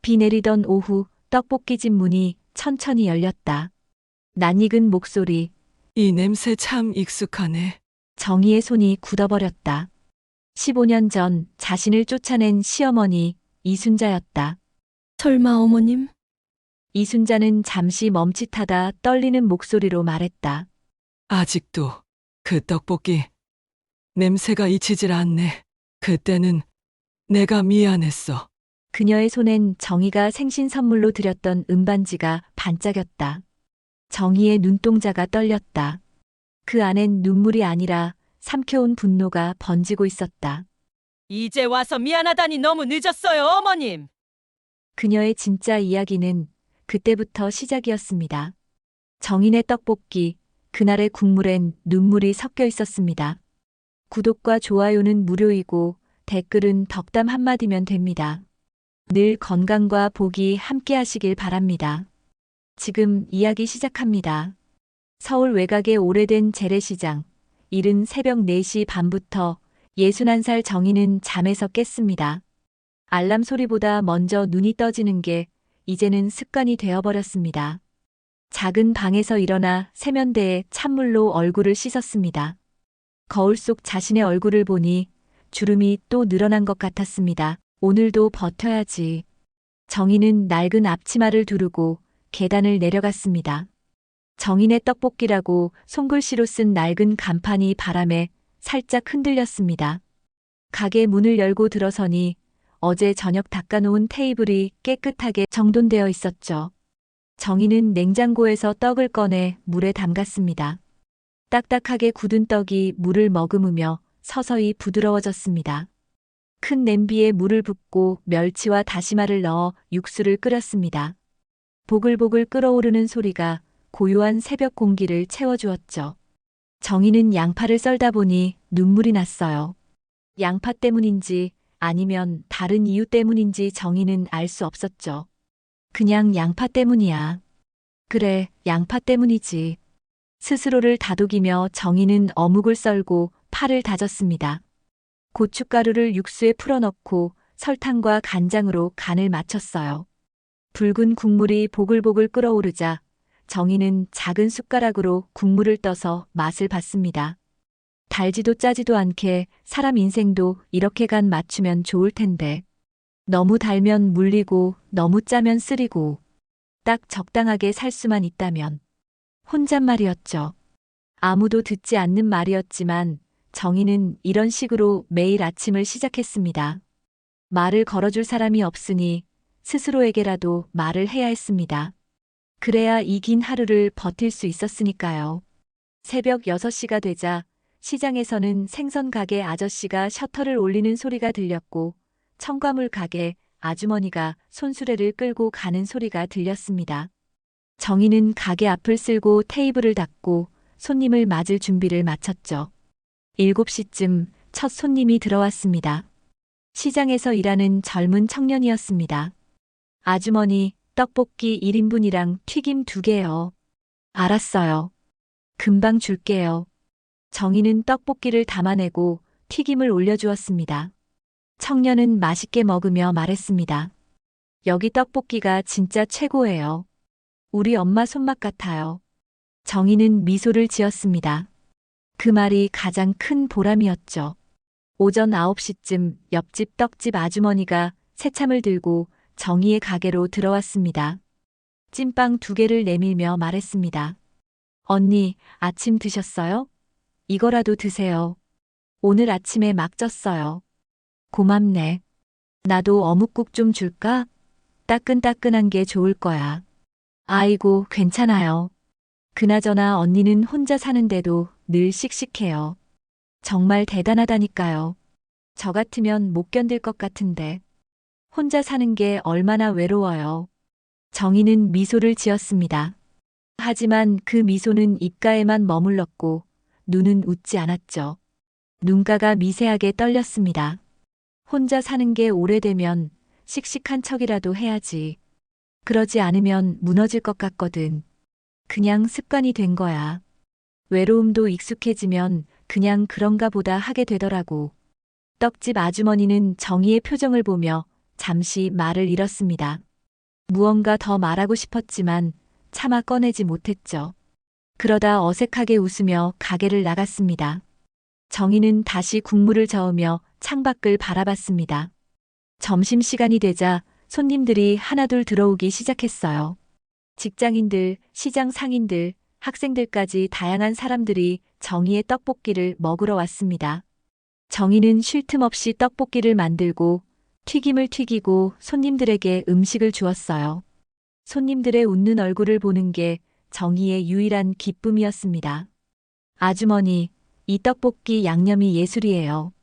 비 내리던 오후 떡볶이집 문이 천천히 열렸다. 낯익은 목소리, 이 냄새 참 익숙하네. 정희의 손이 굳어버렸다. 15년 전 자신을 쫓아낸 시어머니 이순자였다. 설마 어머님? 이순자는 잠시 멈칫하다 떨리는 목소리로 말했다. 아직도 그 떡볶이 냄새가 잊히질 않네. 그때는 내가 미안했어. 그녀의 손엔 정희가 생신 선물로 드렸던 은반지가 반짝였다. 정희의 눈동자가 떨렸다. 그 안엔 눈물이 아니라 삼켜온 분노가 번지고 있었다. 이제 와서 미안하다니 너무 늦었어요, 어머님. 그녀의 진짜 이야기는 그때부터 시작이었습니다. 정인의 떡볶이, 그날의 국물엔 눈물이 섞여 있었습니다. 구독과 좋아요는 무료이고 댓글은 덕담 한마디면 됩니다. 늘 건강과 복이 함께 하시길 바랍니다. 지금 이야기 시작합니다. 서울 외곽의 오래된 재래시장. 이른 새벽 4시 반부터 61살 정희는 잠에서 깼습니다. 알람 소리보다 먼저 눈이 떠지는 게 이제는 습관이 되어버렸습니다. 작은 방에서 일어나 세면대에 찬물로 얼굴을 씻었습니다. 거울 속 자신의 얼굴을 보니 주름이 또 늘어난 것 같았습니다. 오늘도 버텨야지. 정희는 낡은 앞치마를 두르고 계단을 내려갔습니다. 정인의 떡볶이라고 손글씨로 쓴 낡은 간판이 바람에 살짝 흔들렸습니다. 가게 문을 열고 들어서니 어제 저녁 닦아놓은 테이블이 깨끗하게 정돈되어 있었죠. 정희는 냉장고에서 떡을 꺼내 물에 담갔습니다. 딱딱하게 굳은 떡이 물을 머금으며 서서히 부드러워졌습니다. 큰 냄비에 물을 붓고 멸치와 다시마를 넣어 육수를 끓였습니다. 보글보글 끓어오르는 소리가 고요한 새벽 공기를 채워주었죠. 정희는 양파를 썰다 보니 눈물이 났어요. 양파 때문인지 아니면 다른 이유 때문인지 정희는 알 수 없었죠. 그냥 양파 때문이야. 그래, 양파 때문이지. 스스로를 다독이며 정희는 어묵을 썰고 파를 다졌습니다. 고춧가루를 육수에 풀어넣고 설탕과 간장으로 간을 맞췄어요. 붉은 국물이 보글보글 끓어오르자 정희는 작은 숟가락으로 국물을 떠서 맛을 봤습니다. 달지도 짜지도 않게 사람 인생도 이렇게 간 맞추면 좋을 텐데. 너무 달면 물리고 너무 짜면 쓰리고 딱 적당하게 살 수만 있다면. 혼잣말이었죠. 아무도 듣지 않는 말이었지만 정희는 이런 식으로 매일 아침을 시작했습니다. 말을 걸어줄 사람이 없으니 스스로에게라도 말을 해야 했습니다. 그래야 이 긴 하루를 버틸 수 있었으니까요. 새벽 6시가 되자 시장에서는 생선 가게 아저씨가 셔터를 올리는 소리가 들렸고 첨가물 가게 아주머니가 손수레를 끌고 가는 소리가 들렸습니다. 정희는 가게 앞을 쓸고 테이블을 닫고 손님을 맞을 준비를 마쳤죠. 7시쯤 첫 손님이 들어왔습니다. 시장에서 일하는 젊은 청년이었습니다. 아주머니, 떡볶이 1인분이랑 튀김 2개요. 알았어요. 금방 줄게요. 정희는 떡볶이를 담아내고 튀김을 올려주었습니다. 청년은 맛있게 먹으며 말했습니다. 여기 떡볶이가 진짜 최고예요. 우리 엄마 손맛 같아요. 정희는 미소를 지었습니다. 그 말이 가장 큰 보람이었죠. 오전 9시쯤 옆집 떡집 아주머니가 새참을 들고 정희의 가게로 들어왔습니다. 찐빵 2개를 내밀며 말했습니다. 언니, 아침 드셨어요? 이거라도 드세요. 오늘 아침에 막 쪘어요. 고맙네. 나도 어묵국 좀 줄까? 따끈따끈한 게 좋을 거야. 아이고, 괜찮아요. 그나저나 언니는 혼자 사는데도 늘 씩씩해요. 정말 대단하다니까요. 저 같으면 못 견딜 것 같은데. 혼자 사는 게 얼마나 외로워요. 정희는 미소를 지었습니다. 하지만 그 미소는 입가에만 머물렀고 눈은 웃지 않았죠. 눈가가 미세하게 떨렸습니다. 혼자 사는 게 오래되면 씩씩한 척이라도 해야지. 그러지 않으면 무너질 것 같거든. 그냥 습관이 된 거야. 외로움도 익숙해지면 그냥 그런가 보다 하게 되더라고. 떡집 아주머니는 정희의 표정을 보며 잠시 말을 잃었습니다. 무언가 더 말하고 싶었지만 차마 꺼내지 못했죠. 그러다 어색하게 웃으며 가게를 나갔습니다. 정희는 다시 국물을 저으며 창밖을 바라봤습니다. 점심시간이 되자 손님들이 하나둘 들어오기 시작했어요. 직장인들, 시장 상인들, 학생들까지 다양한 사람들이 정희의 떡볶이를 먹으러 왔습니다. 정희는 쉴 틈 없이 떡볶이를 만들고 튀김을 튀기고 손님들에게 음식을 주었어요. 손님들의 웃는 얼굴을 보는 게 정희의 유일한 기쁨이었습니다. 아주머니, 이 떡볶이 양념이 예술이에요.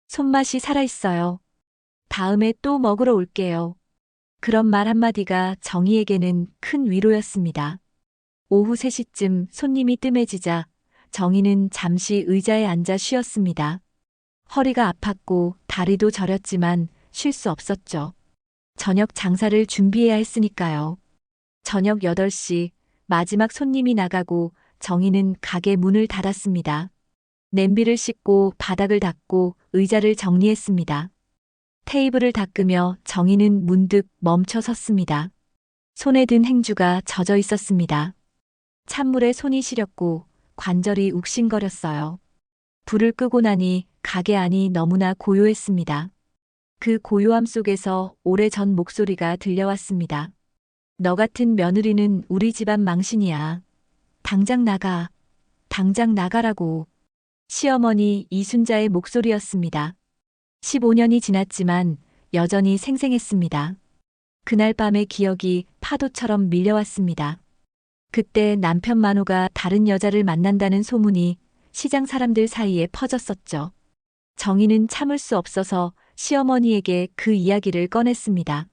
손맛이 살아있어요. 다음에 또 먹으러 올게요. 그런 말 한마디가 정희에게는 큰 위로였습니다. 오후 3시쯤 손님이 뜸해지자 정희는 잠시 의자에 앉아 쉬었습니다. 허리가 아팠고 다리도 저렸지만 쉴 수 없었죠. 저녁 장사를 준비해야 했으니까요. 저녁 8시 마지막 손님이 나가고 정희는 가게 문을 닫았습니다. 냄비를 씻고 바닥을 닦고 의자를 정리했습니다. 테이블을 닦으며 정희는 문득 멈춰 섰습니다. 손에 든 행주가 젖어 있었습니다. 찬물에 손이 시렸고 관절이 욱신거렸어요. 불을 끄고 나니 가게 안이 너무나 고요했습니다. 그 고요함 속에서 오래전 목소리가 들려왔습니다. 너 같은 며느리는 우리 집안 망신이야. 당장 나가. 당장 나가라고. 시어머니 이순자의 목소리였습니다. 15년이 지났지만 여전히 생생했습니다. 그날 밤의 기억이 파도처럼 밀려왔습니다. 그때 남편 만호가 다른 여자를 만난다는 소문이 시장 사람들 사이에 퍼졌었죠. 정희는 참을 수 없어서 시어머니에게 그 이야기를 꺼냈습니다.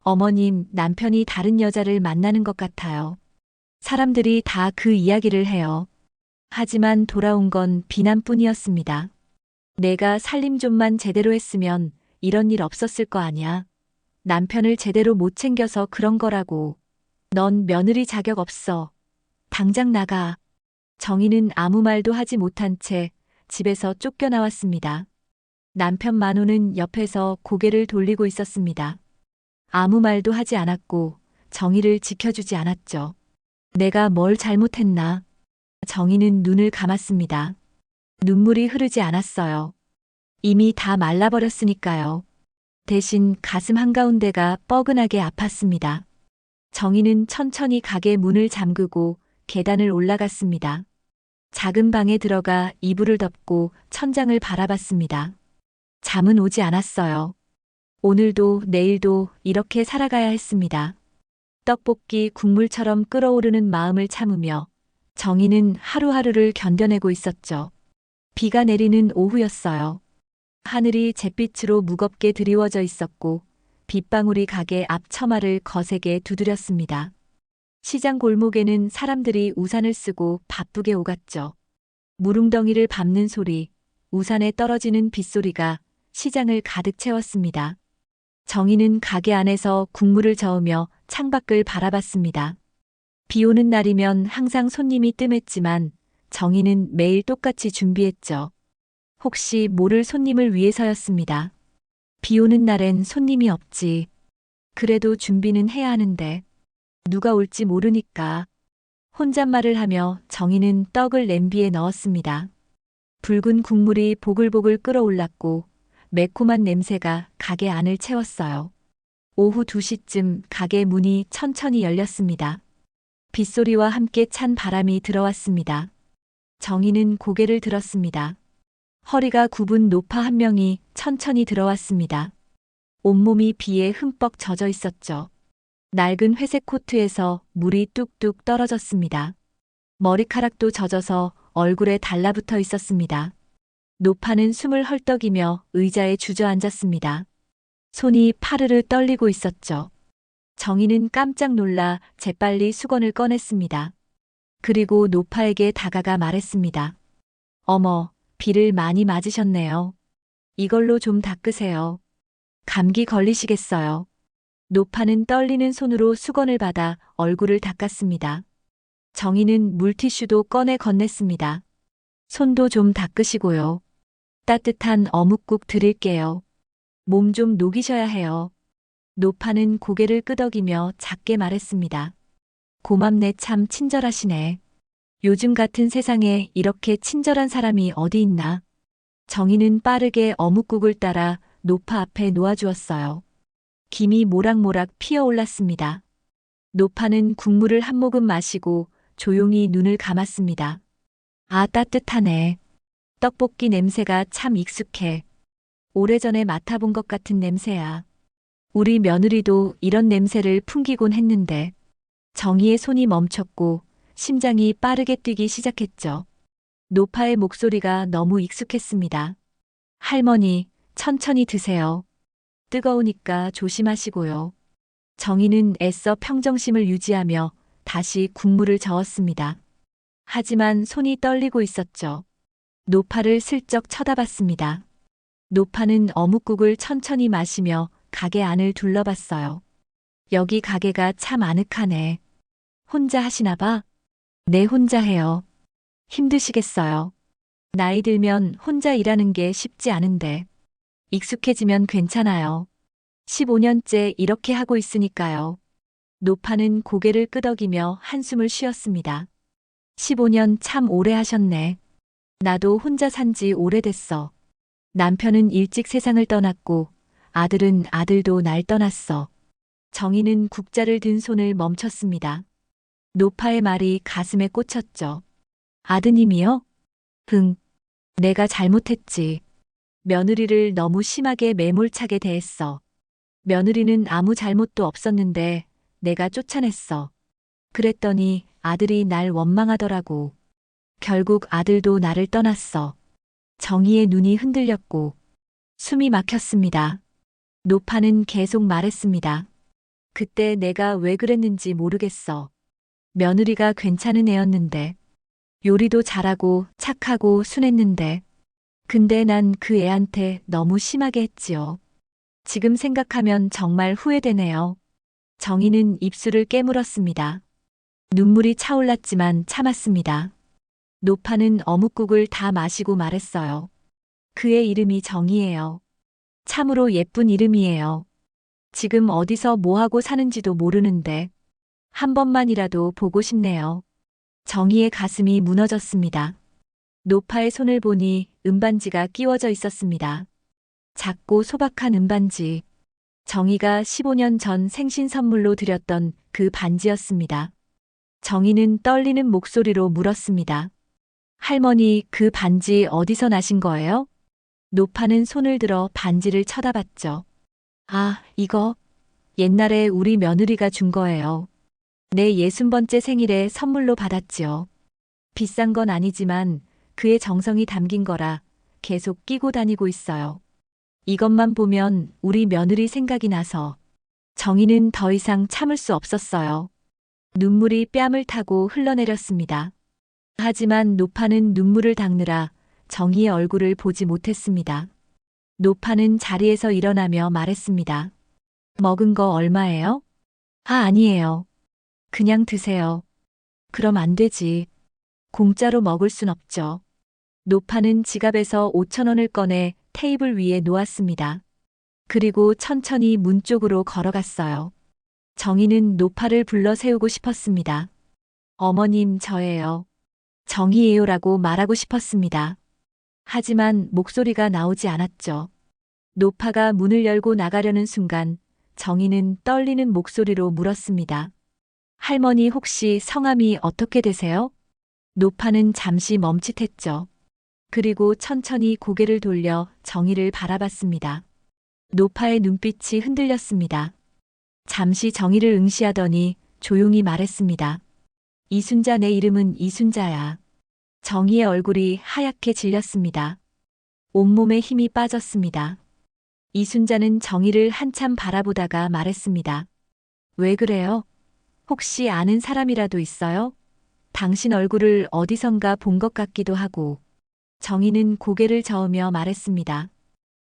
어머님, 남편이 다른 여자를 만나는 것 같아요. 사람들이 다 그 이야기를 해요. 하지만 돌아온 건 비난뿐이었습니다. 내가 살림 좀만 제대로 했으면 이런 일 없었을 거 아냐. 남편을 제대로 못 챙겨서 그런 거라고. 넌 며느리 자격 없어. 당장 나가. 정희는 아무 말도 하지 못한 채 집에서 쫓겨나왔습니다. 남편 만호는 옆에서 고개를 돌리고 있었습니다. 아무 말도 하지 않았고 정희를 지켜주지 않았죠. 내가 뭘 잘못했나? 정희는 눈을 감았습니다. 눈물이 흐르지 않았어요. 이미 다 말라버렸으니까요. 대신 가슴 한가운데가 뻐근하게 아팠습니다. 정희는 천천히 가게 문을 잠그고 계단을 올라갔습니다. 작은 방에 들어가 이불을 덮고 천장을 바라봤습니다. 잠은 오지 않았어요. 오늘도 내일도 이렇게 살아가야 했습니다. 떡볶이 국물처럼 끓어오르는 마음을 참으며 정희는 하루하루를 견뎌내고 있었죠. 비가 내리는 오후였어요. 하늘이 잿빛으로 무겁게 드리워져 있었고 빗방울이 가게 앞 처마를 거세게 두드렸습니다. 시장 골목에는 사람들이 우산을 쓰고 바쁘게 오갔죠. 무릉덩이를 밟는 소리, 우산에 떨어지는 빗소리가 시장을 가득 채웠습니다. 정희는 가게 안에서 국물을 저으며 창밖을 바라봤습니다. 비 오는 날이면 항상 손님이 뜸했지만 정희는 매일 똑같이 준비했죠. 혹시 모를 손님을 위해서였습니다. 비 오는 날엔 손님이 없지. 그래도 준비는 해야 하는데 누가 올지 모르니까. 혼잣말을 하며 정희는 떡을 냄비에 넣었습니다. 붉은 국물이 보글보글 끓어올랐고 매콤한 냄새가 가게 안을 채웠어요. 오후 2시쯤 가게 문이 천천히 열렸습니다. 빗소리와 함께 찬 바람이 들어왔습니다. 정희는 고개를 들었습니다. 허리가 굽은 노파 한 명이 천천히 들어왔습니다. 온몸이 비에 흠뻑 젖어 있었죠. 낡은 회색 코트에서 물이 뚝뚝 떨어졌습니다. 머리카락도 젖어서 얼굴에 달라붙어 있었습니다. 노파는 숨을 헐떡이며 의자에 주저앉았습니다. 손이 파르르 떨리고 있었죠. 정희는 깜짝 놀라 재빨리 수건을 꺼냈습니다. 그리고 노파에게 다가가 말했습니다. 어머, 비를 많이 맞으셨네요. 이걸로 좀 닦으세요. 감기 걸리시겠어요. 노파는 떨리는 손으로 수건을 받아 얼굴을 닦았습니다. 정희는 물티슈도 꺼내 건넸습니다. 손도 좀 닦으시고요. 따뜻한 어묵국 드릴게요. 몸 좀 녹이셔야 해요. 노파는 고개를 끄덕이며 작게 말했습니다. 고맙네, 참 친절하시네. 요즘 같은 세상에 이렇게 친절한 사람이 어디 있나. 정희는 빠르게 어묵국을 따라 노파 앞에 놓아주었어요. 김이 모락모락 피어올랐습니다. 노파는 국물을 한 모금 마시고 조용히 눈을 감았습니다. 아, 따뜻하네. 떡볶이 냄새가 참 익숙해. 오래전에 맡아본 것 같은 냄새야. 우리 며느리도 이런 냄새를 풍기곤 했는데. 정희의 손이 멈췄고 심장이 빠르게 뛰기 시작했죠. 노파의 목소리가 너무 익숙했습니다. 할머니, 천천히 드세요. 뜨거우니까 조심하시고요. 정희는 애써 평정심을 유지하며 다시 국물을 저었습니다. 하지만 손이 떨리고 있었죠. 노파를 슬쩍 쳐다봤습니다. 노파는 어묵국을 천천히 마시며 가게 안을 둘러봤어요. 여기 가게가 참 아늑하네. 혼자 하시나 봐? 네, 혼자 해요. 힘드시겠어요. 나이 들면 혼자 일하는 게 쉽지 않은데. 익숙해지면 괜찮아요. 15년째 이렇게 하고 있으니까요. 노파는 고개를 끄덕이며 한숨을 쉬었습니다. 15년 참 오래 하셨네. 나도 혼자 산 지 오래됐어. 남편은 일찍 세상을 떠났고 아들은 아들도 날 떠났어. 정희는 국자를 든 손을 멈췄습니다. 노파의 말이 가슴에 꽂혔죠. 아드님이요? 흥, 내가 잘못했지. 며느리를 너무 심하게 매몰차게 대했어. 며느리는 아무 잘못도 없었는데 내가 쫓아냈어. 그랬더니 아들이 날 원망하더라고. 결국 아들도 나를 떠났어. 정희의 눈이 흔들렸고 숨이 막혔습니다. 노파는 계속 말했습니다. 그때 내가 왜 그랬는지 모르겠어. 며느리가 괜찮은 애였는데, 요리도 잘하고 착하고 순했는데, 근데 난 그 애한테 너무 심하게 했지요. 지금 생각하면 정말 후회되네요. 정희는 입술을 깨물었습니다. 눈물이 차올랐지만 참았습니다. 노파는 어묵국을 다 마시고 말했어요. 그의 이름이 정희예요. 참으로 예쁜 이름이에요. 지금 어디서 뭐하고 사는지도 모르는데 한 번만이라도 보고 싶네요. 정희의 가슴이 무너졌습니다. 노파의 손을 보니 은반지가 끼워져 있었습니다. 작고 소박한 은반지. 정희가 15년 전 생신 선물로 드렸던 그 반지였습니다. 정희는 떨리는 목소리로 물었습니다. 할머니, 그 반지 어디서 나신 거예요? 노파는 손을 들어 반지를 쳐다봤죠. 아, 이거 옛날에 우리 며느리가 준 거예요. 내 60번째 생일에 선물로 받았지요. 비싼 건 아니지만 그의 정성이 담긴 거라 계속 끼고 다니고 있어요. 이것만 보면 우리 며느리 생각이 나서 정희는 더 이상 참을 수 없었어요. 눈물이 뺨을 타고 흘러내렸습니다. 하지만 노파는 눈물을 닦느라 정희의 얼굴을 보지 못했습니다. 노파는 자리에서 일어나며 말했습니다. 먹은 거 얼마예요? 아, 아니에요. 그냥 드세요. 그럼 안 되지. 공짜로 먹을 순 없죠. 노파는 지갑에서 5,000원을 꺼내 테이블 위에 놓았습니다. 그리고 천천히 문 쪽으로 걸어갔어요. 정희는 노파를 불러 세우고 싶었습니다. 어머님, 저예요. 정희예요라고 말하고 싶었습니다. 하지만 목소리가 나오지 않았죠. 노파가 문을 열고 나가려는 순간 정희는 떨리는 목소리로 물었습니다. 할머니, 혹시 성함이 어떻게 되세요? 노파는 잠시 멈칫했죠. 그리고 천천히 고개를 돌려 정희를 바라봤습니다. 노파의 눈빛이 흔들렸습니다. 잠시 정희를 응시하더니 조용히 말했습니다. 이순자, 내 이름은 이순자야. 정희의 얼굴이 하얗게 질렸습니다. 온몸에 힘이 빠졌습니다. 이순자는 정희를 한참 바라보다가 말했습니다. 왜 그래요? 혹시 아는 사람이라도 있어요? 당신 얼굴을 어디선가 본 것 같기도 하고. 정희는 고개를 저으며 말했습니다.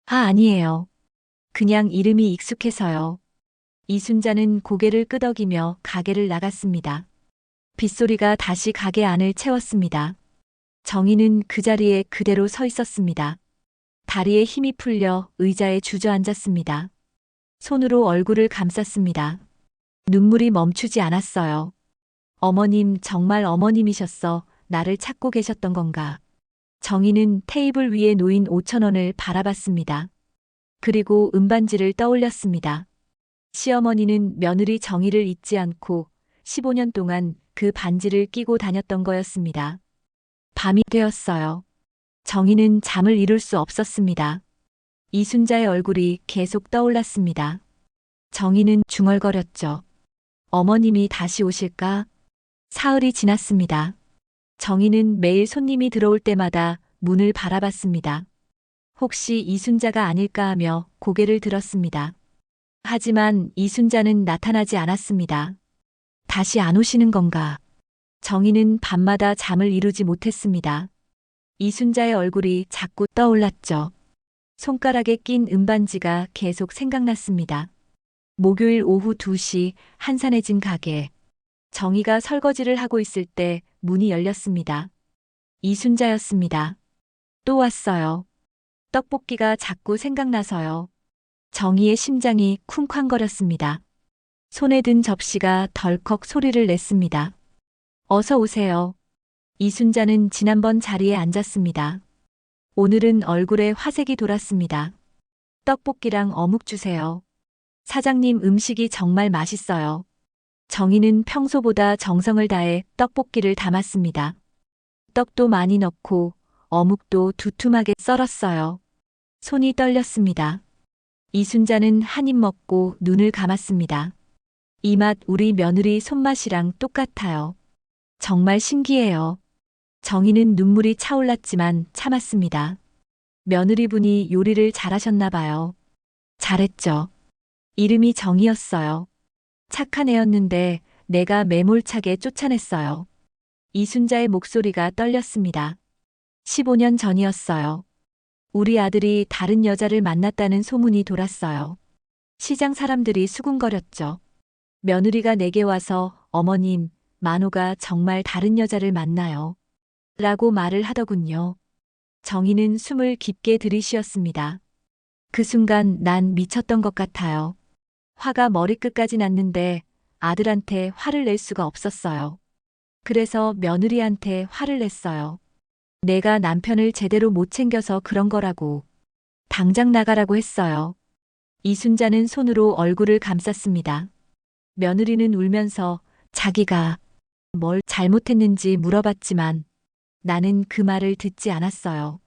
아, 아니에요. 그냥 이름이 익숙해서요. 이순자는 고개를 끄덕이며 가게를 나갔습니다. 빗소리가 다시 가게 안을 채웠습니다. 정희는 그 자리에 그대로 서 있었습니다. 다리에 힘이 풀려 의자에 주저앉았습니다. 손으로 얼굴을 감쌌습니다. 눈물이 멈추지 않았어요. 어머님, 정말 어머님이셨어. 나를 찾고 계셨던 건가? 정희는 테이블 위에 놓인 5,000원을 바라봤습니다. 그리고 은반지를 떠올렸습니다. 시어머니는 며느리 정희를 잊지 않고 15년 동안 그 반지를 끼고 다녔던 거였습니다. 밤이 되었어요. 정희는 잠을 이룰 수 없었습니다. 이순자의 얼굴이 계속 떠올랐습니다. 정희는 중얼거렸죠. 어머님이 다시 오실까? 사흘이 지났습니다. 정희는 매일 손님이 들어올 때마다 문을 바라봤습니다. 혹시 이순자가 아닐까 하며 고개를 들었습니다. 하지만 이순자는 나타나지 않았습니다. 다시 안 오시는 건가? 정희는 밤마다 잠을 이루지 못했습니다. 이순자의 얼굴이 자꾸 떠올랐죠. 손가락에 낀 은반지가 계속 생각났습니다. 목요일 오후 2시 한산해진 가게. 정희가 설거지를 하고 있을 때 문이 열렸습니다. 이순자였습니다. 또 왔어요. 떡볶이가 자꾸 생각나서요. 정희의 심장이 쿵쾅거렸습니다. 손에 든 접시가 덜컥 소리를 냈습니다. 어서 오세요. 이순자는 지난번 자리에 앉았습니다. 오늘은 얼굴에 화색이 돌았습니다. 떡볶이랑 어묵 주세요. 사장님, 음식이 정말 맛있어요. 정희는 평소보다 정성을 다해 떡볶이를 담았습니다. 떡도 많이 넣고 어묵도 두툼하게 썰었어요. 손이 떨렸습니다. 이순자는 한 입 먹고 눈을 감았습니다. 이 맛 우리 며느리 손맛이랑 똑같아요. 정말 신기해요. 정희는 눈물이 차올랐지만 참았습니다. 며느리분이 요리를 잘하셨나 봐요. 잘했죠. 이름이 정희였어요. 착한 애였는데 내가 매몰차게 쫓아냈어요. 이순자의 목소리가 떨렸습니다. 15년 전이었어요. 우리 아들이 다른 여자를 만났다는 소문이 돌았어요. 시장 사람들이 수군거렸죠. 며느리가 내게 와서 어머님, 만호가 정말 다른 여자를 만나요. 라고 말을 하더군요. 정희는 숨을 깊게 들이쉬었습니다. 그 순간 난 미쳤던 것 같아요. 화가 머리끝까지 났는데 아들한테 화를 낼 수가 없었어요. 그래서 며느리한테 화를 냈어요. 내가 남편을 제대로 못 챙겨서 그런 거라고. 당장 나가라고 했어요. 이순자는 손으로 얼굴을 감쌌습니다. 며느리는 울면서 자기가 뭘 잘못했는지 물어봤지만 나는 그 말을 듣지 않았어요.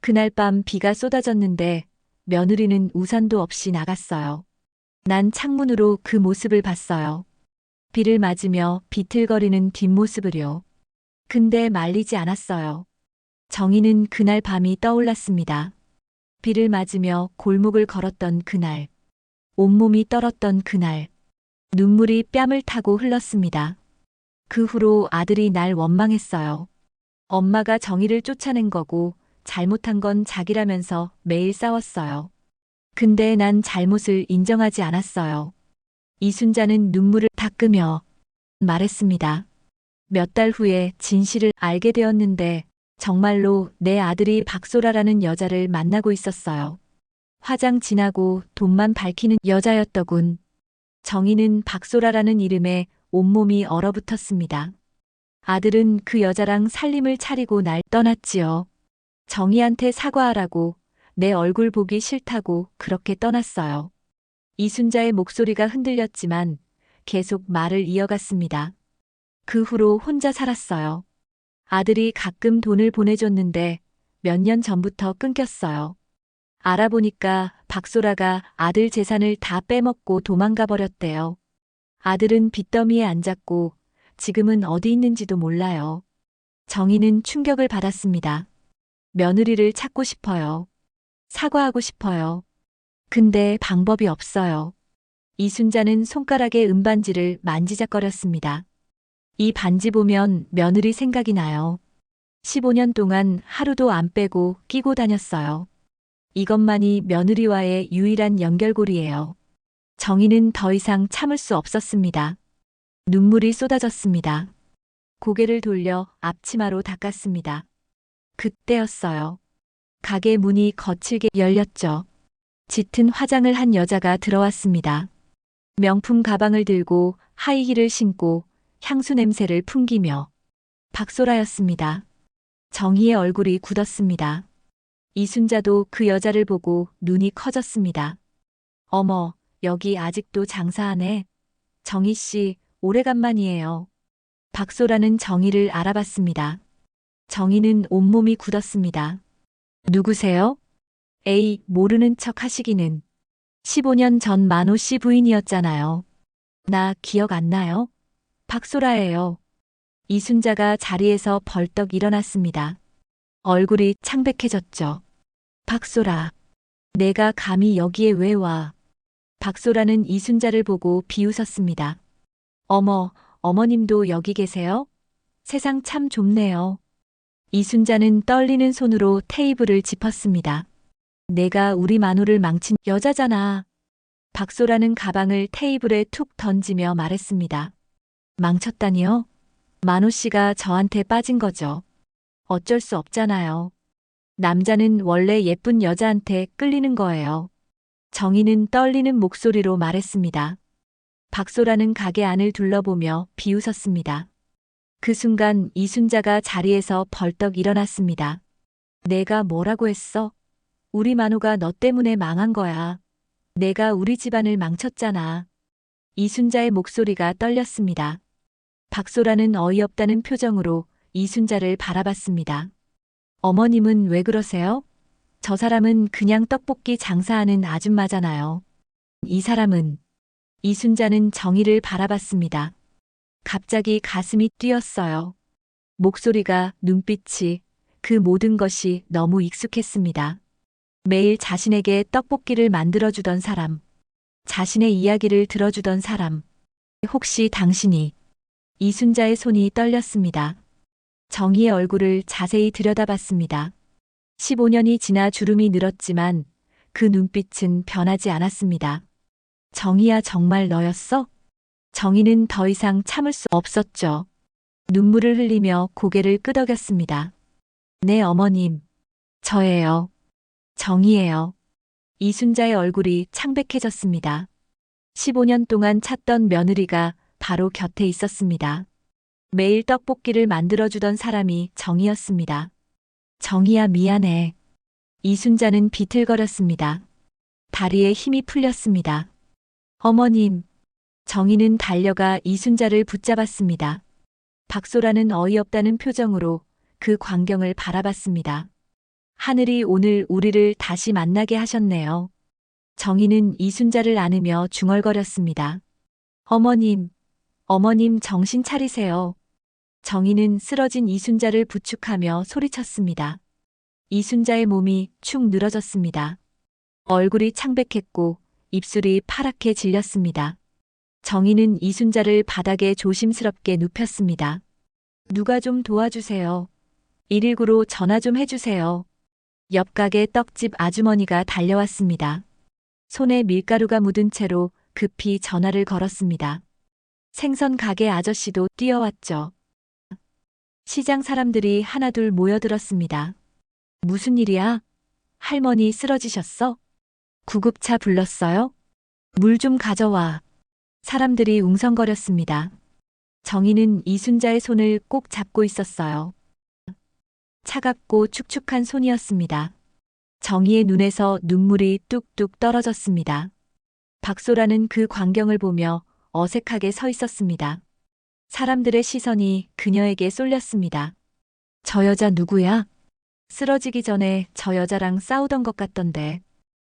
그날 밤 비가 쏟아졌는데 며느리는 우산도 없이 나갔어요. 난 창문으로 그 모습을 봤어요. 비를 맞으며 비틀거리는 뒷모습을요. 근데 말리지 않았어요. 정희는 그날 밤이 떠올랐습니다. 비를 맞으며 골목을 걸었던 그날. 온몸이 떨었던 그날. 눈물이 뺨을 타고 흘렀습니다. 그 후로 아들이 날 원망했어요. 엄마가 정희를 쫓아낸 거고 잘못한 건 자기라면서 매일 싸웠어요. 근데 난 잘못을 인정하지 않았어요. 이순자는 눈물을 닦으며 말했습니다. 몇 달 후에 진실을 알게 되었는데 정말로 내 아들이 박소라라는 여자를 만나고 있었어요. 화장 진하고 돈만 밝히는 여자였더군. 정희는 박소라라는 이름에 온몸이 얼어붙었습니다. 아들은 그 여자랑 살림을 차리고 날 떠났지요. 정희한테 사과하라고 내 얼굴 보기 싫다고 그렇게 떠났어요. 이순자의 목소리가 흔들렸지만 계속 말을 이어갔습니다. 그 후로 혼자 살았어요. 아들이 가끔 돈을 보내줬는데 몇 년 전부터 끊겼어요. 알아보니까 박소라가 아들 재산을 다 빼먹고 도망가 버렸대요. 아들은 빚더미에 앉았고 지금은 어디 있는지도 몰라요. 정희는 충격을 받았습니다. 며느리를 찾고 싶어요. 사과하고 싶어요. 근데 방법이 없어요. 이순자는 손가락에 은반지를 만지작거렸습니다. 이 반지 보면 며느리 생각이 나요. 15년 동안 하루도 안 빼고 끼고 다녔어요. 이것만이 며느리와의 유일한 연결고리예요. 정희는 더 이상 참을 수 없었습니다. 눈물이 쏟아졌습니다. 고개를 돌려 앞치마로 닦았습니다. 그때였어요. 가게 문이 거칠게 열렸죠. 짙은 화장을 한 여자가 들어왔습니다. 명품 가방을 들고 하이힐을 신고 향수 냄새를 풍기며 박소라였습니다. 정희의 얼굴이 굳었습니다. 이순자도 그 여자를 보고 눈이 커졌습니다. 어머, 여기 아직도 장사하네. 정희 씨, 오래간만이에요. 박소라는 정희를 알아봤습니다. 정희는 온몸이 굳었습니다. 누구세요? 에이, 모르는 척 하시기는. 15년 전 만호 씨 부인이었잖아요. 나 기억 안 나요? 박소라예요. 이순자가 자리에서 벌떡 일어났습니다. 얼굴이 창백해졌죠. 박소라, 내가 감히 여기에 왜 와? 박소라는 이순자를 보고 비웃었습니다. 어머, 어머님도 여기 계세요? 세상 참 좁네요. 이순자는 떨리는 손으로 테이블을 짚었습니다. 내가 우리 만호를 망친 여자잖아. 박소라는 가방을 테이블에 툭 던지며 말했습니다. 망쳤다니요? 만호 씨가 저한테 빠진 거죠. 어쩔 수 없잖아요. 남자는 원래 예쁜 여자한테 끌리는 거예요. 정희는 떨리는 목소리로 말했습니다. 박소라는 가게 안을 둘러보며 비웃었습니다. 그 순간 이순자가 자리에서 벌떡 일어났습니다. 내가 뭐라고 했어? 우리 만호가 너 때문에 망한 거야. 내가 우리 집안을 망쳤잖아. 이순자의 목소리가 떨렸습니다. 박소라는 어이없다는 표정으로 이순자를 바라봤습니다. 어머님은 왜 그러세요? 저 사람은 그냥 떡볶이 장사하는 아줌마잖아요. 이 사람은 이순자는 정희를 바라봤습니다. 갑자기 가슴이 뛰었어요. 목소리가, 눈빛이, 그 모든 것이 너무 익숙했습니다. 매일 자신에게 떡볶이를 만들어주던 사람, 자신의 이야기를 들어주던 사람. 혹시 당신이? 이순자의 손이 떨렸습니다. 정희의 얼굴을 자세히 들여다봤습니다. 15년이 지나 주름이 늘었지만 그 눈빛은 변하지 않았습니다. 정희야, 정말 너였어? 정희는 더 이상 참을 수 없었죠. 눈물을 흘리며 고개를 끄덕였습니다. 네, 어머님. 저예요. 정희예요. 이순자의 얼굴이 창백해졌습니다. 15년 동안 찾던 며느리가 바로 곁에 있었습니다. 매일 떡볶이를 만들어주던 사람이 정희였습니다. 정희야, 미안해. 이순자는 비틀거렸습니다. 다리에 힘이 풀렸습니다. 어머님. 정희는 달려가 이순자를 붙잡았습니다. 박소라는 어이없다는 표정으로 그 광경을 바라봤습니다. 하늘이 오늘 우리를 다시 만나게 하셨네요. 정희는 이순자를 안으며 중얼거렸습니다. 어머님, 어머님 정신 차리세요. 정희는 쓰러진 이순자를 부축하며 소리쳤습니다. 이순자의 몸이 축 늘어졌습니다. 얼굴이 창백했고 입술이 파랗게 질렸습니다. 정희는 이순자를 바닥에 조심스럽게 눕혔습니다. 누가 좀 도와주세요. 119로 전화 좀 해주세요. 옆 가게 떡집 아주머니가 달려왔습니다. 손에 밀가루가 묻은 채로 급히 전화를 걸었습니다. 생선 가게 아저씨도 뛰어왔죠. 시장 사람들이 하나둘 모여들었습니다. 무슨 일이야? 할머니 쓰러지셨어? 구급차 불렀어요? 물 좀 가져와. 사람들이 웅성거렸습니다. 정희는 이순자의 손을 꼭 잡고 있었어요. 차갑고 축축한 손이었습니다. 정희의 눈에서 눈물이 뚝뚝 떨어졌습니다. 박소라는 그 광경을 보며 어색하게 서 있었습니다. 사람들의 시선이 그녀에게 쏠렸습니다. 저 여자 누구야? 쓰러지기 전에 저 여자랑 싸우던 것 같던데.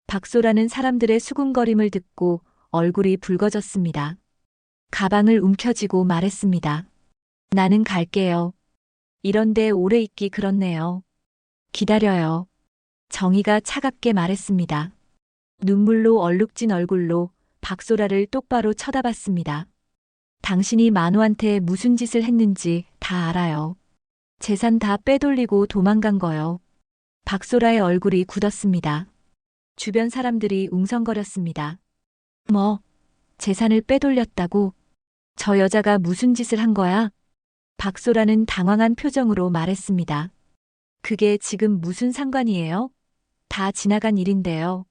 박소라는 사람들의 수군거림을 듣고 얼굴이 붉어졌습니다. 가방을 움켜쥐고 말했습니다. 나는 갈게요. 이런데 오래 있기 그렇네요. 기다려요. 정희가 차갑게 말했습니다. 눈물로 얼룩진 얼굴로 박소라를 똑바로 쳐다봤습니다. 당신이 만호한테 무슨 짓을 했는지 다 알아요. 재산 다 빼돌리고 도망간 거요. 박소라의 얼굴이 굳었습니다. 주변 사람들이 웅성거렸습니다. 뭐, 재산을 빼돌렸다고? 저 여자가 무슨 짓을 한 거야? 박소라는 당황한 표정으로 말했습니다. 그게 지금 무슨 상관이에요? 다 지나간 일인데요.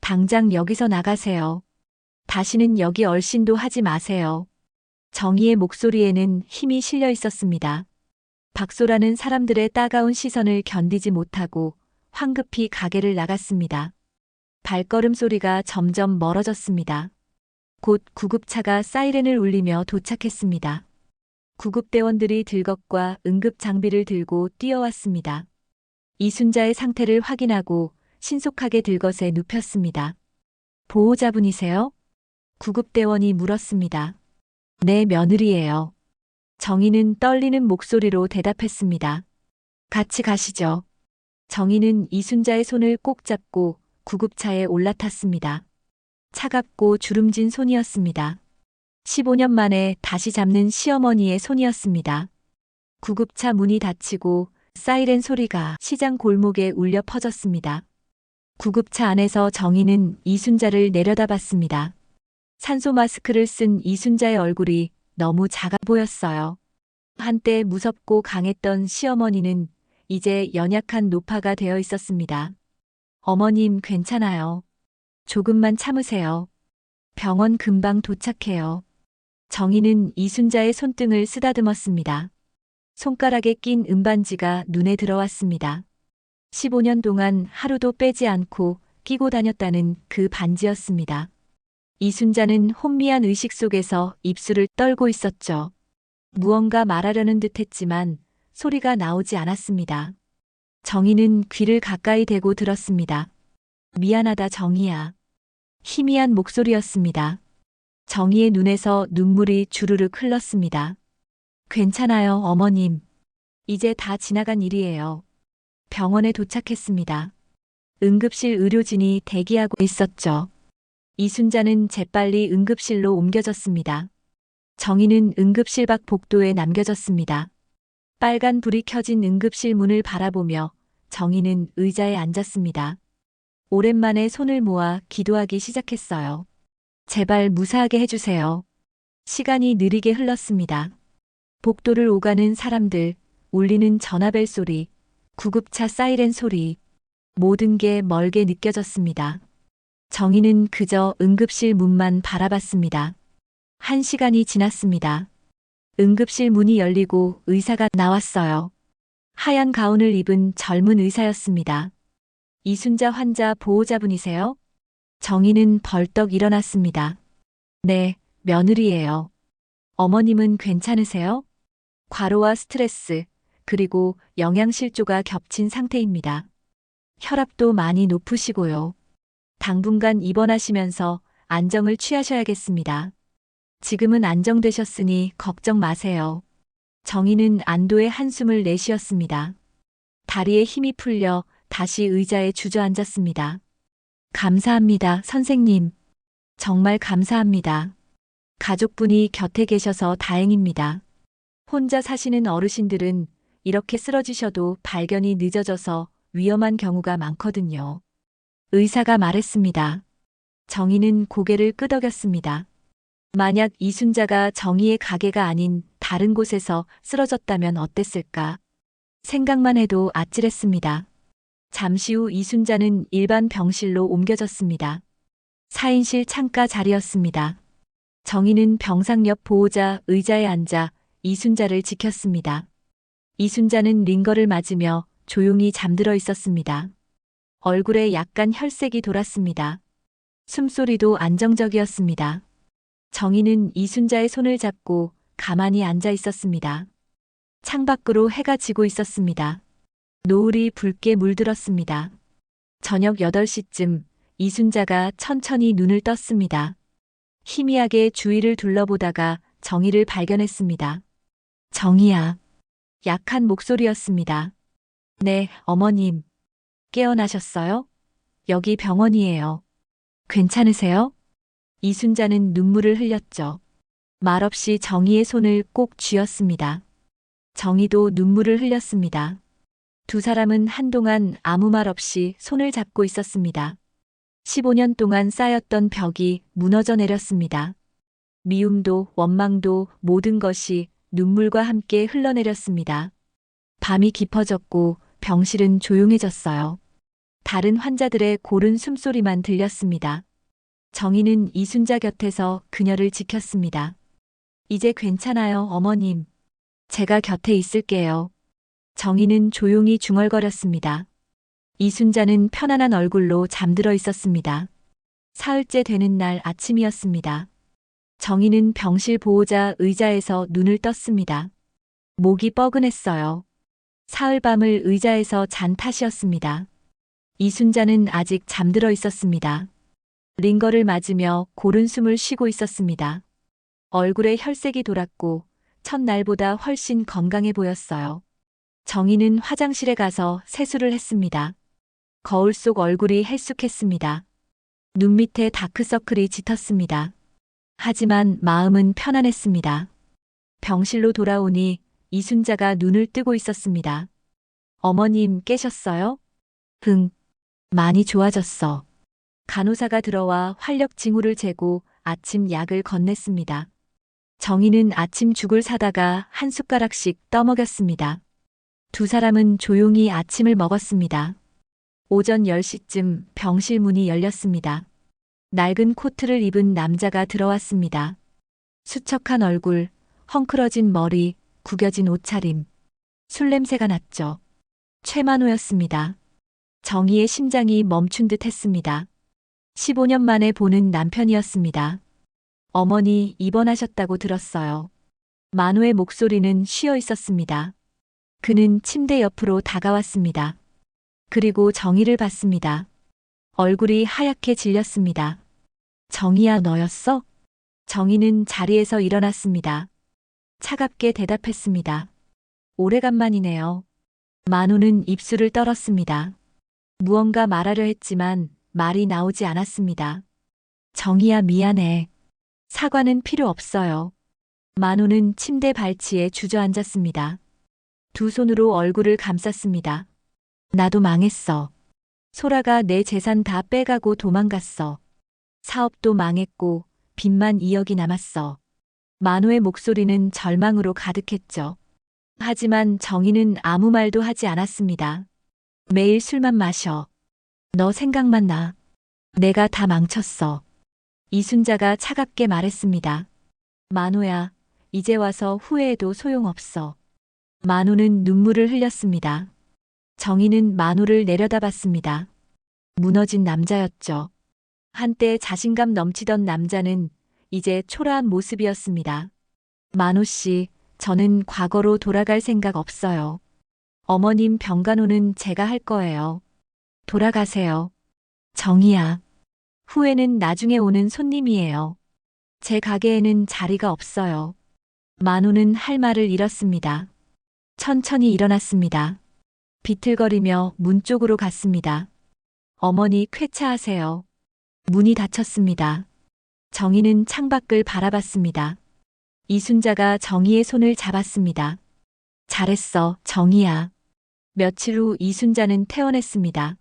당장 여기서 나가세요. 다시는 여기 얼씬도 하지 마세요. 정희의 목소리에는 힘이 실려 있었습니다. 박소라는 사람들의 따가운 시선을 견디지 못하고 황급히 가게를 나갔습니다. 발걸음 소리가 점점 멀어졌습니다. 곧 구급차가 사이렌을 울리며 도착했습니다. 구급대원들이 들것과 응급 장비를 들고 뛰어왔습니다. 이순자의 상태를 확인하고 신속하게 들것에 눕혔습니다. 보호자분이세요? 구급대원이 물었습니다. 네, 며느리예요. 정희는 떨리는 목소리로 대답했습니다. 같이 가시죠. 정희는 이순자의 손을 꼭 잡고 구급차에 올라탔습니다. 차갑고 주름진 손이었습니다. 15년 만에 다시 잡는 시어머니의 손이었습니다. 구급차 문이 닫히고 사이렌 소리가 시장 골목에 울려 퍼졌습니다. 구급차 안에서 정희는 이순자를 내려다봤습니다. 산소 마스크를 쓴 이순자의 얼굴이 너무 작아 보였어요. 한때 무섭고 강했던 시어머니는 이제 연약한 노파가 되어 있었습니다. 어머님, 괜찮아요. 조금만 참으세요. 병원 금방 도착해요. 정희는 이순자의 손등을 쓰다듬었습니다. 손가락에 낀 은반지가 눈에 들어왔습니다. 15년 동안 하루도 빼지 않고 끼고 다녔다는 그 반지였습니다. 이순자는 혼미한 의식 속에서 입술을 떨고 있었죠. 무언가 말하려는 듯 했지만 소리가 나오지 않았습니다. 정희는 귀를 가까이 대고 들었습니다. 미안하다, 정희야. 희미한 목소리였습니다. 정희의 눈에서 눈물이 주르륵 흘렀습니다. 괜찮아요, 어머님. 이제 다 지나간 일이에요. 병원에 도착했습니다. 응급실 의료진이 대기하고 있었죠. 이순자는 재빨리 응급실로 옮겨졌습니다. 정희는 응급실 밖 복도에 남겨졌습니다. 빨간 불이 켜진 응급실 문을 바라보며 정희는 의자에 앉았습니다. 오랜만에 손을 모아 기도하기 시작했어요. 제발 무사하게 해주세요. 시간이 느리게 흘렀습니다. 복도를 오가는 사람들, 울리는 전화벨 소리, 구급차 사이렌 소리, 모든 게 멀게 느껴졌습니다. 정희는 그저 응급실 문만 바라봤습니다. 1시간이 지났습니다. 응급실 문이 열리고 의사가 나왔어요. 하얀 가운을 입은 젊은 의사였습니다. 이순자 환자 보호자분이세요? 정희는 벌떡 일어났습니다. 네, 며느리예요. 어머님은 괜찮으세요? 과로와 스트레스, 그리고 영양실조가 겹친 상태입니다. 혈압도 많이 높으시고요. 당분간 입원하시면서 안정을 취하셔야겠습니다. 지금은 안정되셨으니 걱정 마세요. 정희는 안도의 한숨을 내쉬었습니다. 다리에 힘이 풀려 다시 의자에 주저앉았습니다. 감사합니다, 선생님. 정말 감사합니다. 가족분이 곁에 계셔서 다행입니다. 혼자 사시는 어르신들은 이렇게 쓰러지셔도 발견이 늦어져서 위험한 경우가 많거든요. 의사가 말했습니다. 정희는 고개를 끄덕였습니다. 만약 이순자가 정희의 가게가 아닌 다른 곳에서 쓰러졌다면 어땠을까? 생각만 해도 아찔했습니다. 잠시 후 이순자는 일반 병실로 옮겨졌습니다. 4인실 창가 자리였습니다. 정희는 병상 옆 보호자 의자에 앉아 이순자를 지켰습니다. 이순자는 링거를 맞으며 조용히 잠들어 있었습니다. 얼굴에 약간 혈색이 돌았습니다. 숨소리도 안정적이었습니다. 정희는 이순자의 손을 잡고 가만히 앉아 있었습니다. 창밖으로 해가 지고 있었습니다. 노을이 붉게 물들었습니다. 저녁 8시쯤 이순자가 천천히 눈을 떴습니다. 희미하게 주위를 둘러보다가 정희를 발견했습니다. 정희야. 약한 목소리였습니다. 네, 어머님. 깨어나셨어요? 여기 병원이에요. 괜찮으세요? 이순자는 눈물을 흘렸죠. 말없이 정희의 손을 꼭 쥐었습니다. 정희도 눈물을 흘렸습니다. 두 사람은 한동안 아무 말 없이 손을 잡고 있었습니다. 15년 동안 쌓였던 벽이 무너져 내렸습니다. 미움도 원망도 모든 것이 눈물과 함께 흘러내렸습니다. 밤이 깊어졌고 병실은 조용해졌어요. 다른 환자들의 고른 숨소리만 들렸습니다. 정희는 이순자 곁에서 그녀를 지켰습니다. 이제 괜찮아요, 어머님. 제가 곁에 있을게요. 정희는 조용히 중얼거렸습니다. 이순자는 편안한 얼굴로 잠들어 있었습니다. 사흘째 되는 날 아침이었습니다. 정희는 병실 보호자 의자에서 눈을 떴습니다. 목이 뻐근했어요. 사흘 밤을 의자에서 잔 탓이었습니다. 이순자는 아직 잠들어 있었습니다. 링거를 맞으며 고른 숨을 쉬고 있었습니다. 얼굴에 혈색이 돌았고 첫날보다 훨씬 건강해 보였어요. 정희는 화장실에 가서 세수를 했습니다. 거울 속 얼굴이 헬쑥했습니다. 눈 밑에 다크서클이 짙었습니다. 하지만 마음은 편안했습니다. 병실로 돌아오니 이순자가 눈을 뜨고 있었습니다. 어머님 깨셨어요? 응, 많이 좋아졌어. 간호사가 들어와 활력 징후를 재고 아침 약을 건넸습니다. 정희는 아침 죽을 사다가 한 숟가락씩 떠먹였습니다. 두 사람은 조용히 아침을 먹었습니다. 오전 10시쯤 병실 문이 열렸습니다. 낡은 코트를 입은 남자가 들어왔습니다. 수척한 얼굴, 헝클어진 머리, 구겨진 옷차림. 술 냄새가 났죠. 최만호였습니다. 정희의 심장이 멈춘 듯 했습니다. 15년 만에 보는 남편이었습니다. 어머니 입원하셨다고 들었어요. 만호의 목소리는 쉬어 있었습니다. 그는 침대 옆으로 다가왔습니다. 그리고 정희를 봤습니다. 얼굴이 하얗게 질렸습니다. 정희야, 너였어? 정희는 자리에서 일어났습니다. 차갑게 대답했습니다. 오래간만이네요. 만호는 입술을 떨었습니다. 무언가 말하려 했지만 말이 나오지 않았습니다. 정희야, 미안해. 사과는 필요 없어요. 만호는 침대 발치에 주저앉았습니다. 두 손으로 얼굴을 감쌌습니다. 나도 망했어. 소라가 내 재산 다 빼가고 도망갔어. 사업도 망했고 빚만 2억이 남았어. 만호의 목소리는 절망으로 가득했죠. 하지만 정희는 아무 말도 하지 않았습니다. 매일 술만 마셔. 너 생각만 나. 내가 다 망쳤어. 이순자가 차갑게 말했습니다. 만호야, 이제 와서 후회해도 소용없어. 만호는 눈물을 흘렸습니다. 정희는 만호를 내려다봤습니다. 무너진 남자였죠. 한때 자신감 넘치던 남자는 이제 초라한 모습이었습니다. 만호 씨, 저는 과거로 돌아갈 생각 없어요. 어머님 병간호는 제가 할 거예요. 돌아가세요. 정희야. 후회는 나중에 오는 손님이에요. 제 가게에는 자리가 없어요. 만호는 할 말을 잃었습니다. 천천히 일어났습니다. 비틀거리며 문 쪽으로 갔습니다. 어머니 쾌차하세요. 문이 닫혔습니다. 정희는 창밖을 바라봤습니다. 이순자가 정희의 손을 잡았습니다. 잘했어, 정희야. 며칠 후 이순자는 퇴원했습니다.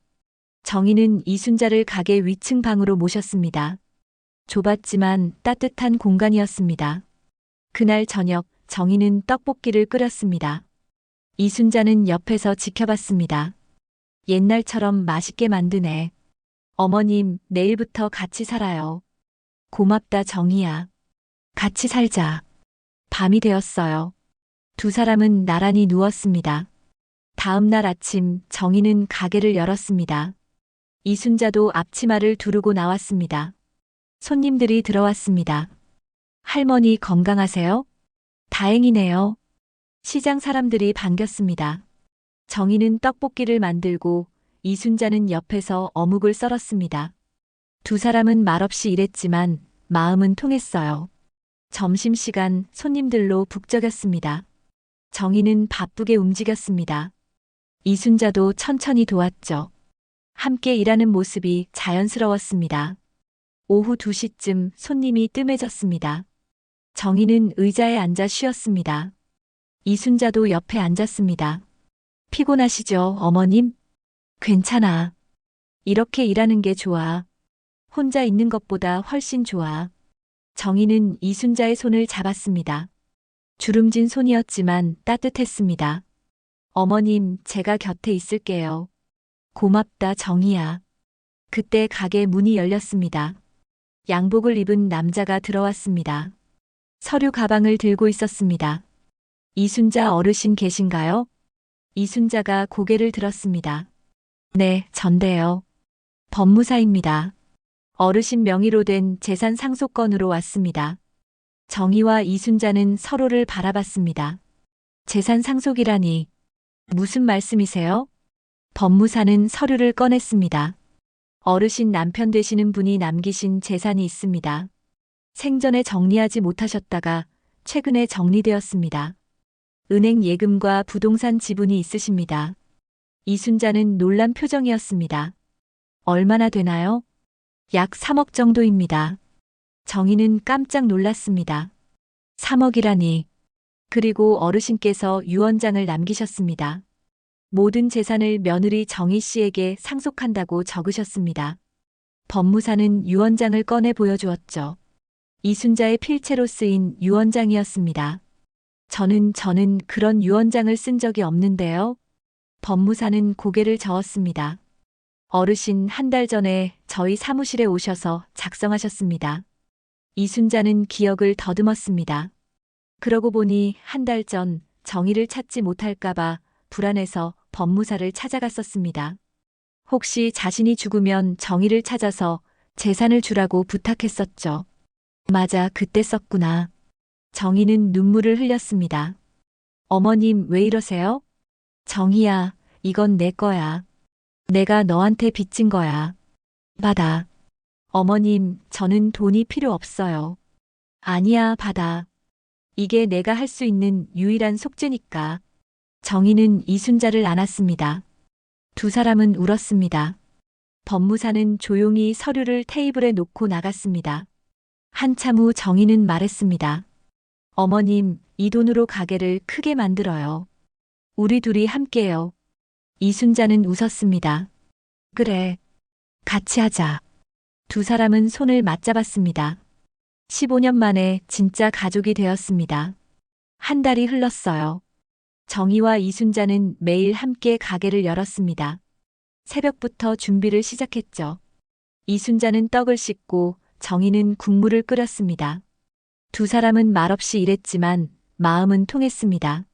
정희는 이순자를 가게 위층 방으로 모셨습니다. 좁았지만 따뜻한 공간이었습니다. 그날 저녁 정희는 떡볶이를 끓였습니다. 이순자는 옆에서 지켜봤습니다. 옛날처럼 맛있게 만드네. 어머님, 내일부터 같이 살아요. 고맙다, 정희야. 같이 살자. 밤이 되었어요. 두 사람은 나란히 누웠습니다. 다음 날 아침 정희는 가게를 열었습니다. 이순자도 앞치마를 두르고 나왔습니다. 손님들이 들어왔습니다. 할머니 건강하세요? 다행이네요. 시장 사람들이 반겼습니다. 정희는 떡볶이를 만들고 이순자는 옆에서 어묵을 썰었습니다. 두 사람은 말없이 일했지만 마음은 통했어요. 점심시간 손님들로 북적였습니다. 정희는 바쁘게 움직였습니다. 이순자도 천천히 도왔죠. 함께 일하는 모습이 자연스러웠습니다. 오후 2시쯤 손님이 뜸해졌습니다. 정희는 의자에 앉아 쉬었습니다. 이순자도 옆에 앉았습니다. 피곤하시죠, 어머님? 괜찮아. 이렇게 일하는 게 좋아. 혼자 있는 것보다 훨씬 좋아. 정희는 이순자의 손을 잡았습니다. 주름진 손이었지만 따뜻했습니다. 어머님, 제가 곁에 있을게요. 고맙다, 정희야. 그때 가게 문이 열렸습니다. 양복을 입은 남자가 들어왔습니다. 서류 가방을 들고 있었습니다. 이순자 어르신 계신가요? 이순자가 고개를 들었습니다. 네, 전데요. 법무사입니다. 어르신 명의로 된 재산 상속건으로 왔습니다. 정희와 이순자는 서로를 바라봤습니다. 재산 상속이라니 무슨 말씀이세요? 법무사는 서류를 꺼냈습니다. 어르신 남편 되시는 분이 남기신 재산이 있습니다. 생전에 정리하지 못하셨다가 최근에 정리되었습니다. 은행 예금과 부동산 지분이 있으십니다. 이순자는 놀란 표정이었습니다. 얼마나 되나요? 약 3억 정도입니다. 정희는 깜짝 놀랐습니다. 3억이라니. 그리고 어르신께서 유언장을 남기셨습니다. 모든 재산을 며느리 정희 씨에게 상속한다고 적으셨습니다. 법무사는 유언장을 꺼내 보여주었죠. 이순자의 필체로 쓰인 유언장이었습니다. 저는 그런 유언장을 쓴 적이 없는데요. 법무사는 고개를 저었습니다. 어르신 한 달 전에 저희 사무실에 오셔서 작성하셨습니다. 이순자는 기억을 더듬었습니다. 그러고 보니 한 달 전 정희를 찾지 못할까봐 불안해서 법무사를 찾아갔었습니다. 혹시 자신이 죽으면 정희를 찾아서 재산을 주라고 부탁했었죠. 맞아, 그때 썼구나. 정희는 눈물을 흘렸습니다. 어머님, 왜 이러세요? 정희야, 이건 내 거야. 내가 너한테 빚진 거야. 받아. 어머님, 저는 돈이 필요 없어요. 아니야, 받아. 이게 내가 할 수 있는 유일한 속죄니까. 정희는 이순자를 안았습니다. 두 사람은 울었습니다. 법무사는 조용히 서류를 테이블에 놓고 나갔습니다. 한참 후 정희는 말했습니다. 어머님, 이 돈으로 가게를 크게 만들어요. 우리 둘이 함께요. 이순자는 웃었습니다. 그래. 같이 하자. 두 사람은 손을 맞잡았습니다. 15년 만에 진짜 가족이 되었습니다. 한 달이 흘렀어요. 정희와 이순자는 매일 함께 가게를 열었습니다. 새벽부터 준비를 시작했죠. 이순자는 떡을 씻고 정희는 국물을 끓였습니다. 두 사람은 말없이 일했지만 마음은 통했습니다.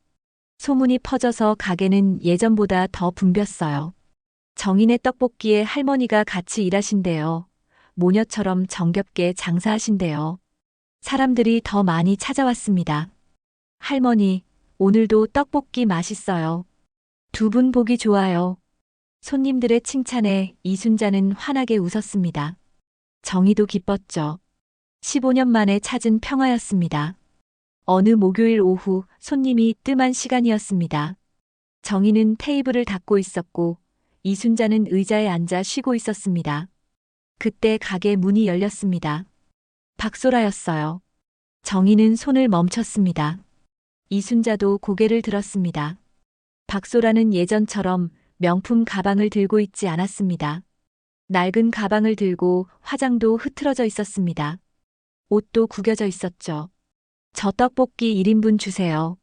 소문이 퍼져서 가게는 예전보다 더 붐볐어요. 정희네 떡볶이에 할머니가 같이 일하신대요. 모녀처럼 정겹게 장사하신대요. 사람들이 더 많이 찾아왔습니다. 할머니, 오늘도 떡볶이 맛있어요. 두 분 보기 좋아요. 손님들의 칭찬에 이순자는 환하게 웃었습니다. 정희도 기뻤죠. 15년 만에 찾은 평화였습니다. 어느 목요일 오후 손님이 뜸한 시간이었습니다. 정희는 테이블을 닦고 있었고 이순자는 의자에 앉아 쉬고 있었습니다. 그때 가게 문이 열렸습니다. 박소라였어요. 정희는 손을 멈췄습니다. 이순자도 고개를 들었습니다. 박소라는 예전처럼 명품 가방을 들고 있지 않았습니다. 낡은 가방을 들고 화장도 흐트러져 있었습니다. 옷도 구겨져 있었죠. 저 떡볶이 1인분 주세요.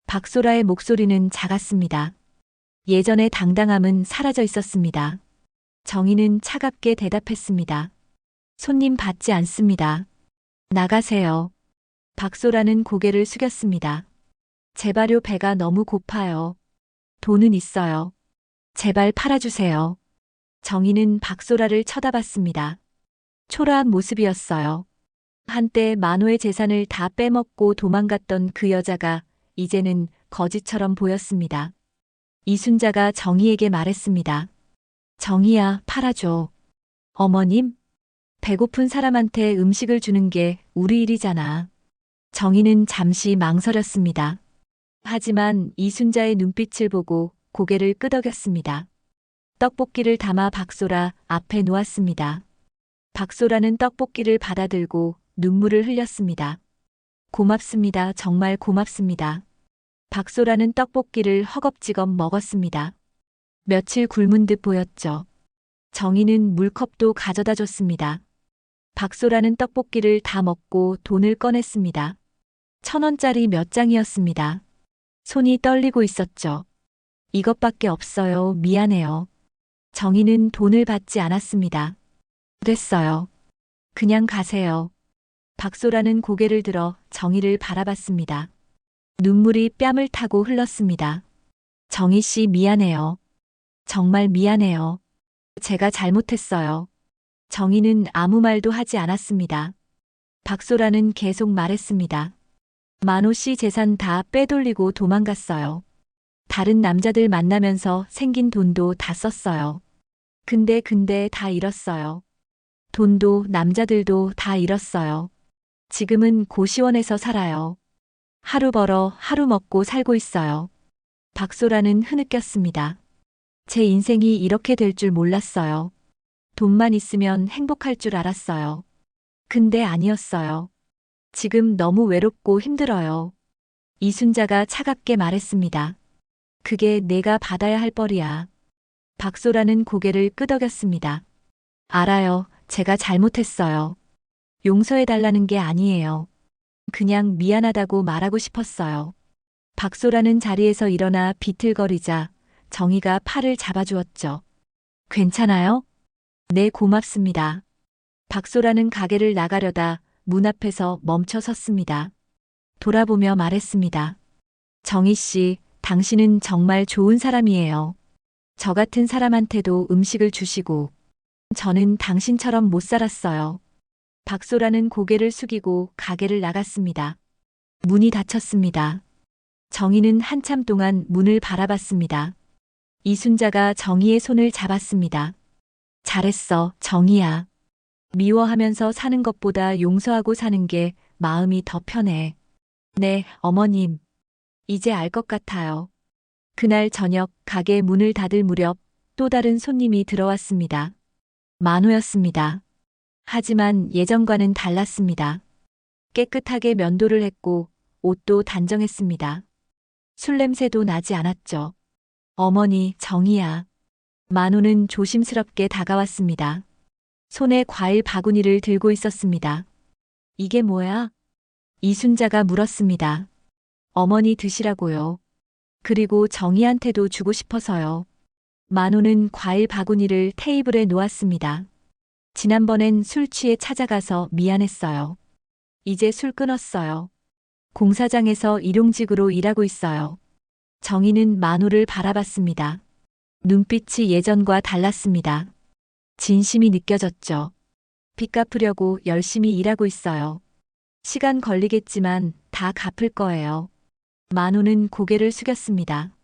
박소라의 목소리는 작았습니다. 예전의 당당함은 사라져 있었습니다. 정희는 차갑게 대답했습니다. 손님 받지 않습니다. 나가세요. 박소라는 고개를 숙였습니다. 제발요, 배가 너무 고파요. 돈은 있어요. 제발 팔아주세요. 정희는 박소라를 쳐다봤습니다. 초라한 모습이었어요. 한때 만호의 재산을 다 빼먹고 도망갔던 그 여자가 이제는 거지처럼 보였습니다. 이순자가 정희에게 말했습니다. 정희야, 팔아줘. 어머님, 배고픈 사람한테 음식을 주는 게 우리 일이잖아. 정희는 잠시 망설였습니다. 하지만 이순자의 눈빛을 보고 고개를 끄덕였습니다. 떡볶이를 담아 박소라 앞에 놓았습니다. 박소라는 떡볶이를 받아들고 눈물을 흘렸습니다. 고맙습니다. 정말 고맙습니다. 박소라는 떡볶이를 허겁지겁 먹었습니다. 며칠 굶은 듯 보였죠. 정희는 물컵도 가져다 줬습니다. 박소라는 떡볶이를 다 먹고 돈을 꺼냈습니다. 1,000원짜리 몇 장이었습니다. 손이 떨리고 있었죠. 이것밖에 없어요. 미안해요. 정희는 돈을 받지 않았습니다. 그랬어요. 그냥 가세요. 박소라는 고개를 들어 정희를 바라봤습니다. 눈물이 뺨을 타고 흘렀습니다. 정희 씨 미안해요. 정말 미안해요. 제가 잘못했어요. 정희는 아무 말도 하지 않았습니다. 박소라는 계속 말했습니다. 만호 씨 재산 다 빼돌리고 도망갔어요. 다른 남자들 만나면서 생긴 돈도 다 썼어요. 근데 다 잃었어요. 돈도 남자들도 다 잃었어요. 지금은 고시원에서 살아요. 하루 벌어 하루 먹고 살고 있어요. 박소라는 흐느꼈습니다. 제 인생이 이렇게 될 줄 몰랐어요. 돈만 있으면 행복할 줄 알았어요. 근데 아니었어요. 지금 너무 외롭고 힘들어요. 이순자가 차갑게 말했습니다. 그게 내가 받아야 할 벌이야. 박소라는 고개를 끄덕였습니다. 알아요. 제가 잘못했어요. 용서해달라는 게 아니에요. 그냥 미안하다고 말하고 싶었어요. 박소라는 자리에서 일어나 비틀거리자 정희가 팔을 잡아주었죠. 괜찮아요? 네, 고맙습니다. 박소라는 가게를 나가려다 문 앞에서 멈춰 섰습니다. 돌아보며 말했습니다. 정희 씨, 당신은 정말 좋은 사람이에요. 저 같은 사람한테도 음식을 주시고, 저는 당신처럼 못 살았어요. 박소라는 고개를 숙이고 가게를 나갔습니다. 문이 닫혔습니다. 정희는 한참 동안 문을 바라봤습니다. 이순자가 정희의 손을 잡았습니다. 잘했어, 정희야. 미워하면서 사는 것보다 용서하고 사는 게 마음이 더 편해. 네, 어머님. 이제 알 것 같아요. 그날 저녁 가게 문을 닫을 무렵 또 다른 손님이 들어왔습니다. 만호였습니다. 하지만 예전과는 달랐습니다. 깨끗하게 면도를 했고 옷도 단정했습니다. 술 냄새도 나지 않았죠. 어머니, 정희야. 만호는 조심스럽게 다가왔습니다. 손에 과일 바구니를 들고 있었습니다. 이게 뭐야? 이순자가 물었습니다. 어머니 드시라고요. 그리고 정희한테도 주고 싶어서요. 만호는 과일 바구니를 테이블에 놓았습니다. 지난번엔 술 취해 찾아가서 미안했어요. 이제 술 끊었어요. 공사장에서 일용직으로 일하고 있어요. 정희는 만호를 바라봤습니다. 눈빛이 예전과 달랐습니다. 진심이 느껴졌죠. 빚 갚으려고 열심히 일하고 있어요. 시간 걸리겠지만 다 갚을 거예요. 만호는 고개를 숙였습니다.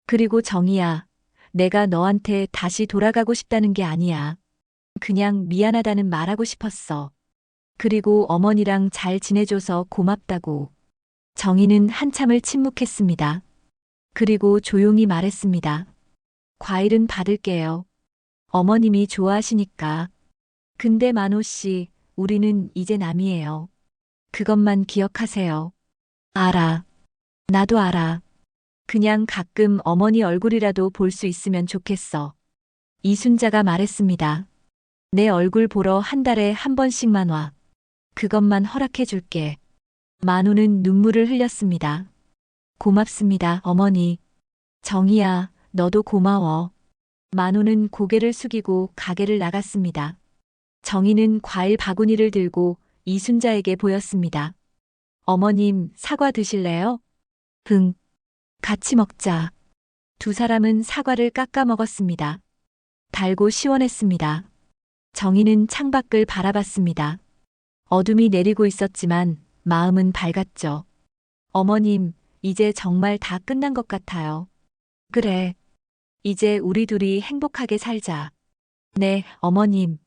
그리고 정희야, 내가 너한테 다시 돌아가고 싶다는 게 아니야. 그냥 미안하다는 말하고 싶었어. 그리고 어머니랑 잘 지내줘서 고맙다고. 정희는 한참을 침묵했습니다. 그리고 조용히 말했습니다. 과일은 받을게요. 어머님이 좋아하시니까. 근데 만호 씨, 우리는 이제 남이에요. 그것만 기억하세요. 알아. 나도 알아. 그냥 가끔 어머니 얼굴이라도 볼 수 있으면 좋겠어. 이순자가 말했습니다. 내 얼굴 보러 한 달에 한 번씩만 와. 그것만 허락해 줄게. 만호는 눈물을 흘렸습니다. 고맙습니다, 어머니. 정희야, 너도 고마워. 만호는 고개를 숙이고 가게를 나갔습니다. 정희는 과일 바구니를 들고 이순자에게 보였습니다. 어머님, 사과 드실래요? 응. 같이 먹자. 두 사람은 사과를 깎아 먹었습니다. 달고 시원했습니다. 정희는 창밖을 바라봤습니다. 어둠이 내리고 있었지만 마음은 밝았죠. 어머님, 이제 정말 다 끝난 것 같아요. 그래. 이제 우리 둘이 행복하게 살자. 네, 어머님.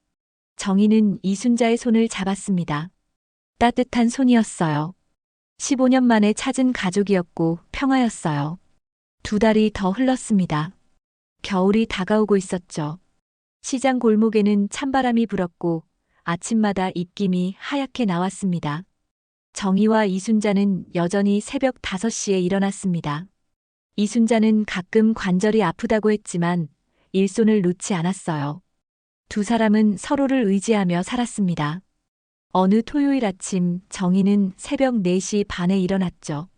정희는 이순자의 손을 잡았습니다. 따뜻한 손이었어요. 15년 만에 찾은 가족이었고 평화였어요. 두 달이 더 흘렀습니다. 겨울이 다가오고 있었죠. 시장 골목에는 찬바람이 불었고 아침마다 입김이 하얗게 나왔습니다. 정희와 이순자는 여전히 새벽 5시에 일어났습니다. 이순자는 가끔 관절이 아프다고 했지만 일손을 놓지 않았어요. 두 사람은 서로를 의지하며 살았습니다. 어느 토요일 아침 정희는 새벽 4시 반에 일어났죠.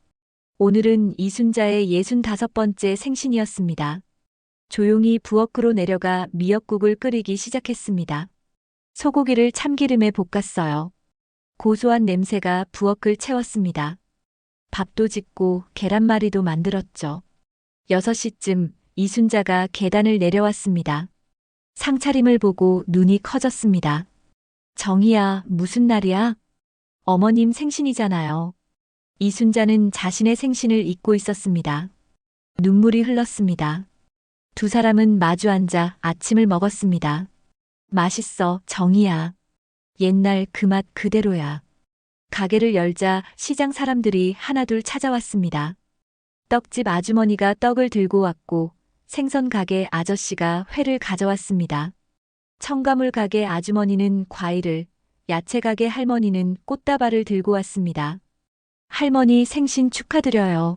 오늘은 이순자의 65번째 생신이었습니다. 조용히 부엌으로 내려가 미역국을 끓이기 시작했습니다. 소고기를 참기름에 볶았어요. 고소한 냄새가 부엌을 채웠습니다. 밥도 짓고 계란말이도 만들었죠. 6시쯤 이순자가 계단을 내려왔습니다. 상차림을 보고 눈이 커졌습니다. 정희야, 무슨 날이야? 어머님 생신이잖아요. 이순자는 자신의 생신을 잊고 있었습니다. 눈물이 흘렀습니다. 두 사람은 마주 앉아 아침을 먹었습니다. 맛있어, 정희야. 옛날 그 맛 그대로야. 가게를 열자 시장 사람들이 하나둘 찾아왔습니다. 떡집 아주머니가 떡을 들고 왔고 생선 가게 아저씨가 회를 가져왔습니다. 첨가물 가게 아주머니는 과일을, 야채 가게 할머니는 꽃다발을 들고 왔습니다. 할머니 생신 축하드려요.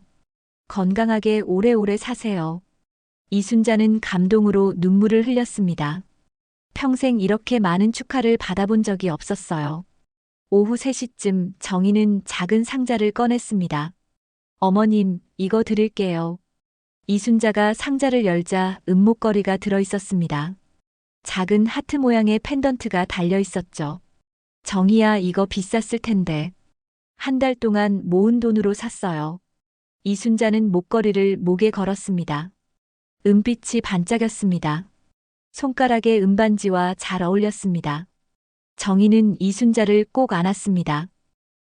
건강하게 오래오래 사세요. 이순자는 감동으로 눈물을 흘렸습니다. 평생 이렇게 많은 축하를 받아본 적이 없었어요. 오후 3시쯤 정희는 작은 상자를 꺼냈습니다. 어머님, 이거 드릴게요. 이순자가 상자를 열자 은목걸이가 들어 있었습니다. 작은 하트 모양의 펜던트가 달려 있었죠. 정희야, 이거 비쌌을 텐데. 한 달 동안 모은 돈으로 샀어요. 이순자는 목걸이를 목에 걸었습니다. 은빛이 반짝였습니다. 손가락에 은반지와 잘 어울렸습니다. 정희는 이순자를 꼭 안았습니다.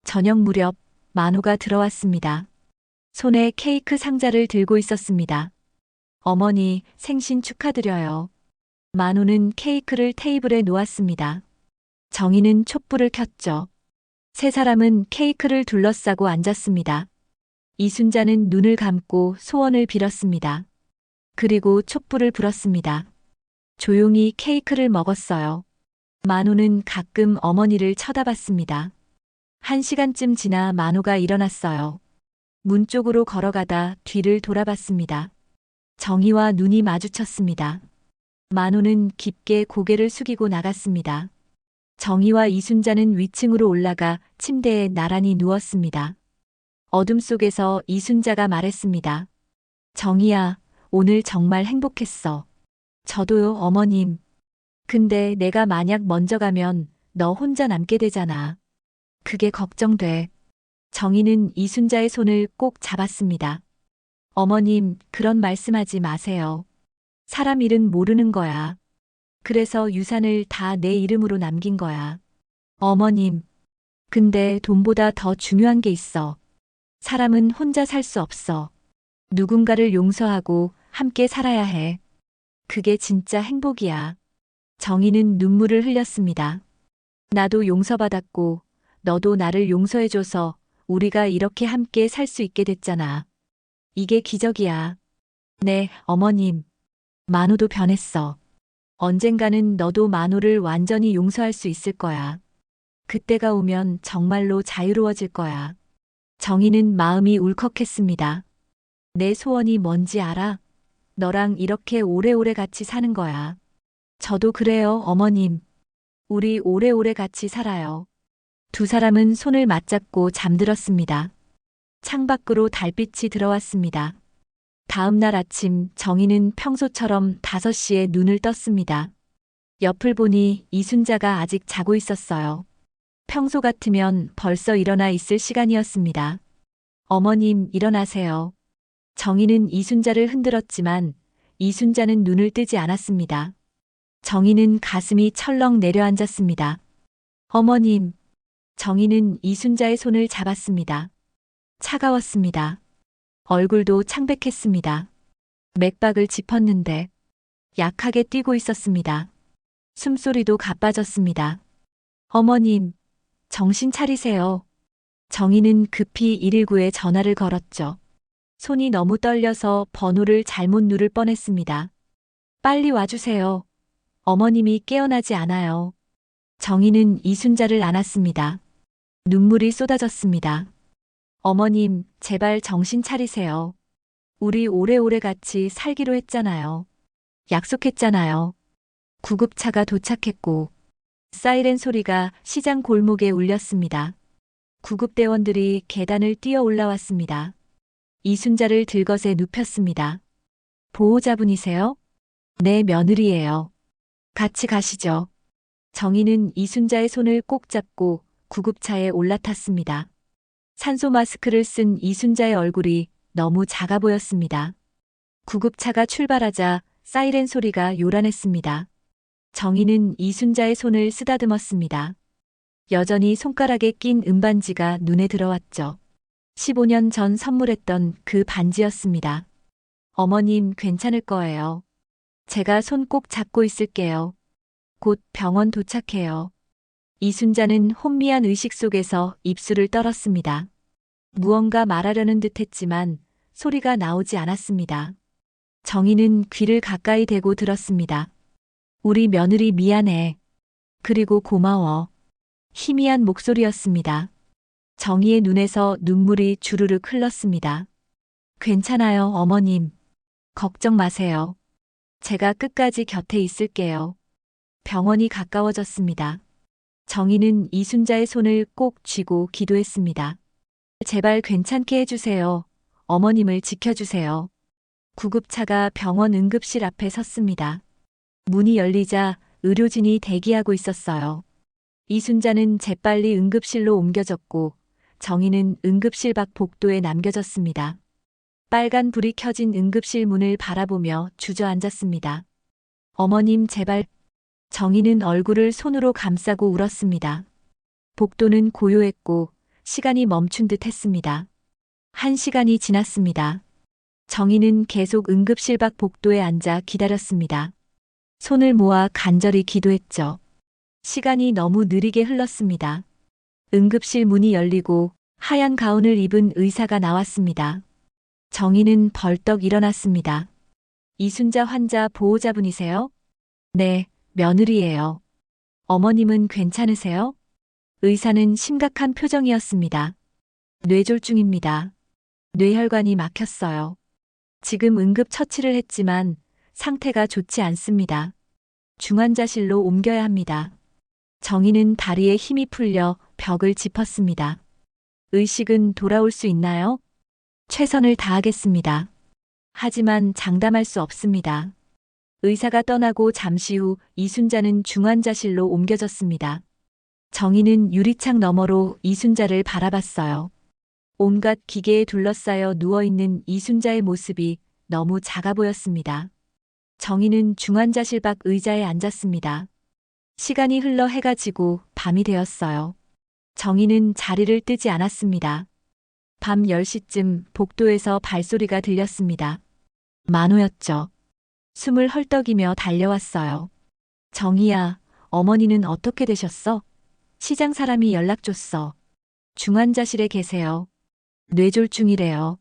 저녁 무렵 만호가 들어왔습니다. 손에 케이크 상자를 들고 있었습니다. 어머니, 생신 축하드려요. 만호는 케이크를 테이블에 놓았습니다. 정희는 촛불을 켰죠. 세 사람은 케이크를 둘러싸고 앉았습니다. 이순자는 눈을 감고 소원을 빌었습니다. 그리고 촛불을 불었습니다. 조용히 케이크를 먹었어요. 만호는 가끔 어머니를 쳐다봤습니다. 1시간쯤 지나 만호가 일어났어요. 문 쪽으로 걸어가다 뒤를 돌아봤습니다. 정희와 눈이 마주쳤습니다. 만호는 깊게 고개를 숙이고 나갔습니다. 정희와 이순자는 위층으로 올라가 침대에 나란히 누웠습니다. 어둠 속에서 이순자가 말했습니다. 정희야, 오늘 정말 행복했어. 저도요, 어머님. 근데 내가 만약 먼저 가면 너 혼자 남게 되잖아. 그게 걱정돼. 정희는 이순자의 손을 꼭 잡았습니다. 어머님, 그런 말씀하지 마세요. 사람 일은 모르는 거야. 그래서 유산을 다 내 이름으로 남긴 거야. 어머님. 근데 돈보다 더 중요한 게 있어. 사람은 혼자 살 수 없어. 누군가를 용서하고 함께 살아야 해. 그게 진짜 행복이야. 정희는 눈물을 흘렸습니다. 나도 용서받았고 너도 나를 용서해줘서 우리가 이렇게 함께 살 수 있게 됐잖아. 이게 기적이야. 네, 어머님. 만호도 변했어. 언젠가는 너도 만호를 완전히 용서할 수 있을 거야. 그때가 오면 정말로 자유로워질 거야. 정희는 마음이 울컥했습니다. 내 소원이 뭔지 알아? 너랑 이렇게 오래오래 같이 사는 거야. 저도 그래요, 어머님. 우리 오래오래 같이 살아요. 두 사람은 손을 맞잡고 잠들었습니다. 창밖으로 달빛이 들어왔습니다. 다음 날 아침 정희는 평소처럼 5시에 눈을 떴습니다. 옆을 보니 이순자가 아직 자고 있었어요. 평소 같으면 벌써 일어나 있을 시간이었습니다. 어머님, 일어나세요. 정희는 이순자를 흔들었지만 이순자는 눈을 뜨지 않았습니다. 정희는 가슴이 철렁 내려앉았습니다. 어머님. 정희는 이순자의 손을 잡았습니다. 차가웠습니다. 얼굴도 창백했습니다. 맥박을 짚었는데 약하게 뛰고 있었습니다. 숨소리도 가빠졌습니다. 어머님, 정신 차리세요. 정희는 급히 119에 전화를 걸었죠. 손이 너무 떨려서 번호를 잘못 누를 뻔했습니다. 빨리 와주세요. 어머님이 깨어나지 않아요. 정희는 이순자를 안았습니다. 눈물이 쏟아졌습니다. 어머님, 제발 정신 차리세요. 우리 오래오래 같이 살기로 했잖아요. 약속했잖아요. 구급차가 도착했고 사이렌 소리가 시장 골목에 울렸습니다. 구급대원들이 계단을 뛰어 올라왔습니다. 이순자를 들것에 눕혔습니다. 보호자분이세요? 내 며느리예요. 같이 가시죠. 정희는 이순자의 손을 꼭 잡고 구급차에 올라탔습니다. 산소 마스크를 쓴 이순자의 얼굴이 너무 작아 보였습니다. 구급차가 출발하자 사이렌 소리가 요란했습니다. 정희는 이순자의 손을 쓰다듬었습니다. 여전히 손가락에 낀 은반지가 눈에 들어왔죠. 15년 전 선물했던 그 반지였습니다. 어머님 괜찮을 거예요. 제가 손 꼭 잡고 있을게요. 곧 병원 도착해요. 이순자는 혼미한 의식 속에서 입술을 떨었습니다. 무언가 말하려는 듯 했지만 소리가 나오지 않았습니다. 정희는 귀를 가까이 대고 들었습니다. 우리 며느리 미안해. 그리고 고마워. 희미한 목소리였습니다. 정희의 눈에서 눈물이 주르륵 흘렀습니다. 괜찮아요, 어머님. 걱정 마세요. 제가 끝까지 곁에 있을게요. 병원이 가까워졌습니다. 정희는 이순자의 손을 꼭 쥐고 기도했습니다. 제발 괜찮게 해주세요. 어머님을 지켜주세요. 구급차가 병원 응급실 앞에 섰습니다. 문이 열리자 의료진이 대기하고 있었어요. 이순자는 재빨리 응급실로 옮겨졌고 정희는 응급실 밖 복도에 남겨졌습니다. 빨간 불이 켜진 응급실 문을 바라보며 주저앉았습니다. 어머님 제발. 정희는 얼굴을 손으로 감싸고 울었습니다. 복도는 고요했고 시간이 멈춘 듯 했습니다. 1시간이 지났습니다. 정희는 계속 응급실 밖 복도에 앉아 기다렸습니다. 손을 모아 간절히 기도했죠. 시간이 너무 느리게 흘렀습니다. 응급실 문이 열리고 하얀 가운을 입은 의사가 나왔습니다. 정희는 벌떡 일어났습니다. 이순자 환자 보호자분이세요? 네, 며느리예요. 어머님은 괜찮으세요? 의사는 심각한 표정이었습니다. 뇌졸중입니다. 뇌혈관이 막혔어요. 지금 응급 처치를 했지만 상태가 좋지 않습니다. 중환자실로 옮겨야 합니다. 정희는 다리에 힘이 풀려 벽을 짚었습니다. 의식은 돌아올 수 있나요? 최선을 다하겠습니다. 하지만 장담할 수 없습니다. 의사가 떠나고 잠시 후 이순자는 중환자실로 옮겨졌습니다. 정희는 유리창 너머로 이순자를 바라봤어요. 온갖 기계에 둘러싸여 누워있는 이순자의 모습이 너무 작아 보였습니다. 정희는 중환자실 밖 의자에 앉았습니다. 시간이 흘러 해가 지고 밤이 되었어요. 정희는 자리를 뜨지 않았습니다. 밤 10시쯤 복도에서 발소리가 들렸습니다. 만호였죠. 숨을 헐떡이며 달려왔어요. 정희야, 어머니는 어떻게 되셨어? 시장 사람이 연락 줬어. 중환자실에 계세요. 뇌졸중이래요.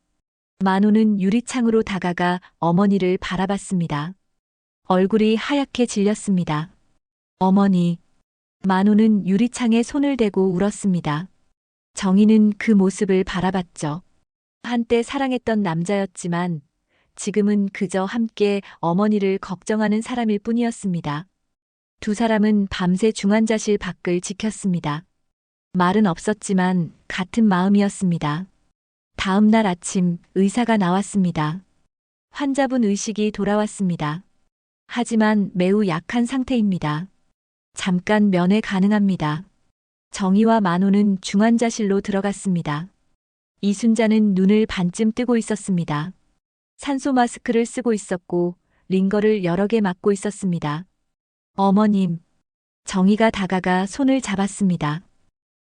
만호는 유리창으로 다가가 어머니를 바라봤습니다. 얼굴이 하얗게 질렸습니다. 어머니. 만호는 유리창에 손을 대고 울었습니다. 정희는 그 모습을 바라봤죠. 한때 사랑했던 남자였지만 지금은 그저 함께 어머니를 걱정하는 사람일 뿐이었습니다. 두 사람은 밤새 중환자실 밖을 지켰습니다. 말은 없었지만 같은 마음이었습니다. 다음 날 아침 의사가 나왔습니다. 환자분 의식이 돌아왔습니다. 하지만 매우 약한 상태입니다. 잠깐 면회 가능합니다. 정희와 만호는 중환자실로 들어갔습니다. 이순자는 눈을 반쯤 뜨고 있었습니다. 산소 마스크를 쓰고 있었고 링거를 여러 개 맞고 있었습니다. 어머님. 정희가 다가가 손을 잡았습니다.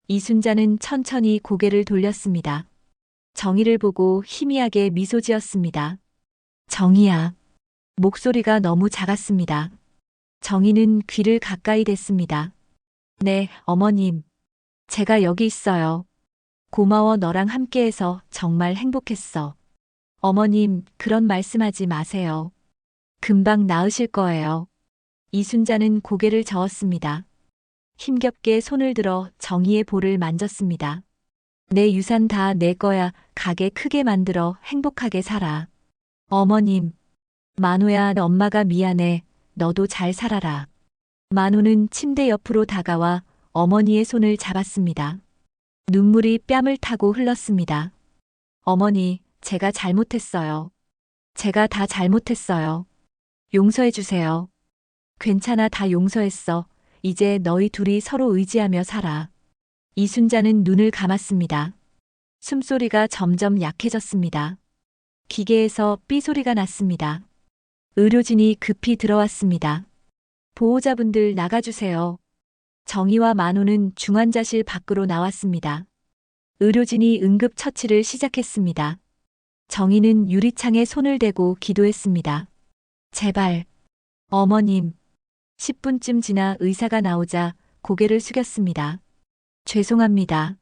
이순자는 천천히 고개를 돌렸습니다. 정희를 보고 희미하게 미소 지었습니다. 정희야. 목소리가 너무 작았습니다. 정희는 귀를 가까이 댔습니다. 네, 어머님. 제가 여기 있어요. 고마워 너랑 함께해서 정말 행복했어. 어머님, 그런 말씀하지 마세요. 금방 나으실 거예요. 이순자는 고개를 저었습니다. 힘겹게 손을 들어 정희의 볼을 만졌습니다. 내 유산 다 내 거야. 가게 크게 만들어 행복하게 살아. 어머님. 만호야, 엄마가 미안해. 너도 잘 살아라. 만호는 침대 옆으로 다가와 어머니의 손을 잡았습니다. 눈물이 뺨을 타고 흘렀습니다. 어머니, 제가 잘못했어요. 제가 다 잘못했어요. 용서해주세요. 괜찮아, 다 용서했어. 이제 너희 둘이 서로 의지하며 살아. 이순자는 눈을 감았습니다. 숨소리가 점점 약해졌습니다. 기계에서 삐 소리가 났습니다. 의료진이 급히 들어왔습니다. 보호자분들 나가주세요. 정희와 만호는 중환자실 밖으로 나왔습니다. 의료진이 응급처치를 시작했습니다. 정희는 유리창에 손을 대고 기도했습니다. 제발, 어머님. 10분쯤 지나 의사가 나오자 고개를 숙였습니다. 죄송합니다.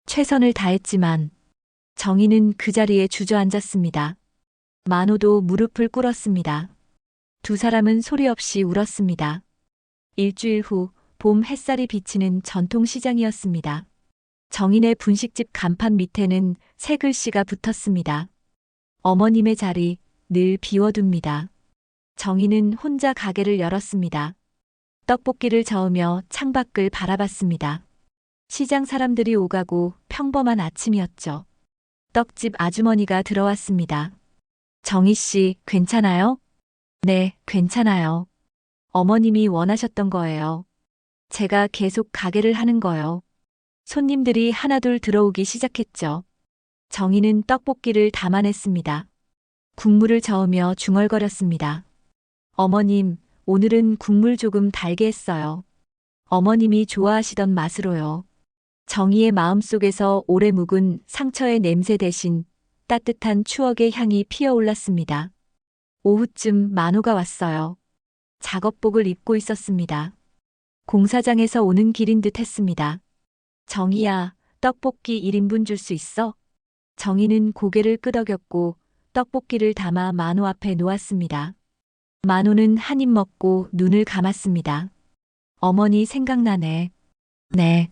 최선을 다했지만. 정희는 그 자리에 주저앉았습니다. 만호도 무릎을 꿇었습니다. 두 사람은 소리 없이 울었습니다. 일주일 후 봄 햇살이 비치는 전통시장이었습니다. 정인의 분식집 간판 밑에는 새 글씨가 붙었습니다. 어머님의 자리 늘 비워둡니다. 정인은 혼자 가게를 열었습니다. 떡볶이를 저으며 창밖을 바라봤습니다. 시장 사람들이 오가고 평범한 아침이었죠. 떡집 아주머니가 들어왔습니다. 정희 씨, 괜찮아요? 네, 괜찮아요. 어머님이 원하셨던 거예요. 제가 계속 가게를 하는 거요. 손님들이 하나둘 들어오기 시작했죠. 정희는 떡볶이를 담아냈습니다. 국물을 저으며 중얼거렸습니다. 어머님, 오늘은 국물 조금 달게 했어요. 어머님이 좋아하시던 맛으로요. 정희의 마음속에서 오래 묵은 상처의 냄새 대신 따뜻한 추억의 향이 피어올랐습니다. 오후쯤 만호가 왔어요. 작업복을 입고 있었습니다. 공사장에서 오는 길인 듯 했습니다. 정희야, 떡볶이 1인분 줄 수 있어? 정희는 고개를 끄덕였고 떡볶이를 담아 만호 앞에 놓았습니다. 만호는 한 입 먹고 눈을 감았습니다. 어머니 생각나네. 네.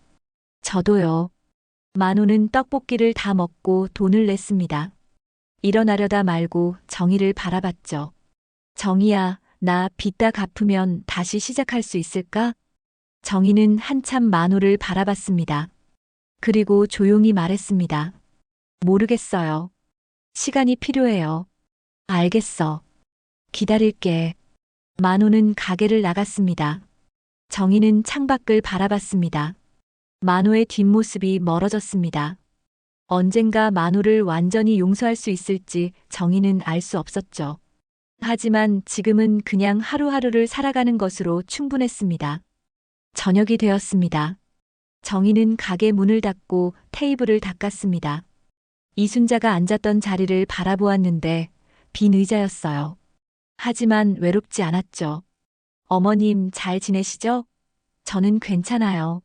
저도요. 만호는 떡볶이를 다 먹고 돈을 냈습니다. 일어나려다 말고 정희를 바라봤죠. 정희야, 나 빚 다 갚으면 다시 시작할 수 있을까? 정희는 한참 만호를 바라봤습니다. 그리고 조용히 말했습니다. 모르겠어요. 시간이 필요해요. 알겠어. 기다릴게. 만호는 가게를 나갔습니다. 정희는 창밖을 바라봤습니다. 만호의 뒷모습이 멀어졌습니다. 언젠가 만호를 완전히 용서할 수 있을지 정희는 알 수 없었죠. 하지만 지금은 그냥 하루하루를 살아가는 것으로 충분했습니다. 저녁이 되었습니다. 정희는 가게 문을 닫고 테이블을 닦았습니다. 이순자가 앉았던 자리를 바라보았는데 빈 의자였어요. 하지만 외롭지 않았죠. 어머님 잘 지내시죠? 저는 괜찮아요.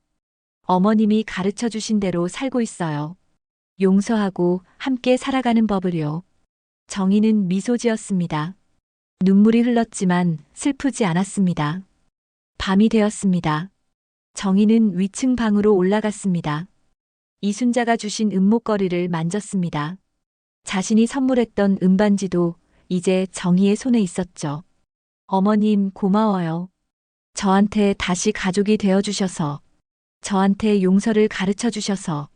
어머님이 가르쳐 주신 대로 살고 있어요. 용서하고 함께 살아가는 법을요. 정희는 미소 지었습니다. 눈물이 흘렀지만 슬프지 않았습니다. 밤이 되었습니다. 정희는 위층 방으로 올라갔습니다. 이순자가 주신 은목걸이를 만졌습니다. 자신이 선물했던 은반지도 이제 정희의 손에 있었죠. 어머님 고마워요. 저한테 다시 가족이 되어주셔서, 저한테 용서를 가르쳐 주셔서.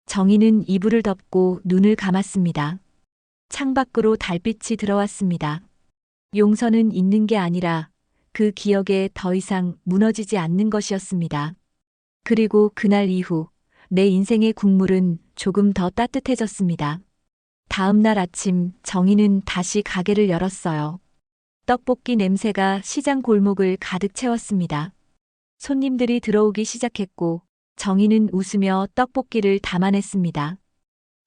정희는 이불을 덮고 눈을 감았습니다. 창밖으로 달빛이 들어왔습니다. 용서는 있는 게 아니라 그 기억에 더 이상 무너지지 않는 것이었습니다. 그리고 그날 이후 내 인생의 국물은 조금 더 따뜻해졌습니다. 다음 날 아침 정희는 다시 가게를 열었어요. 떡볶이 냄새가 시장 골목을 가득 채웠습니다. 손님들이 들어오기 시작했고 정희는 웃으며 떡볶이를 담아냈습니다.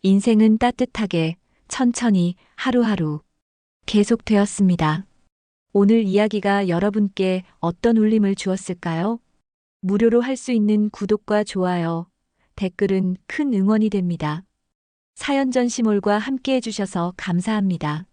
인생은 따뜻하게 천천히 하루하루 계속되었습니다. 오늘 이야기가 여러분께 어떤 울림을 주었을까요? 무료로 할 수 있는 구독과 좋아요, 댓글은 큰 응원이 됩니다. 사연 전시몰과 함께 해주셔서 감사합니다.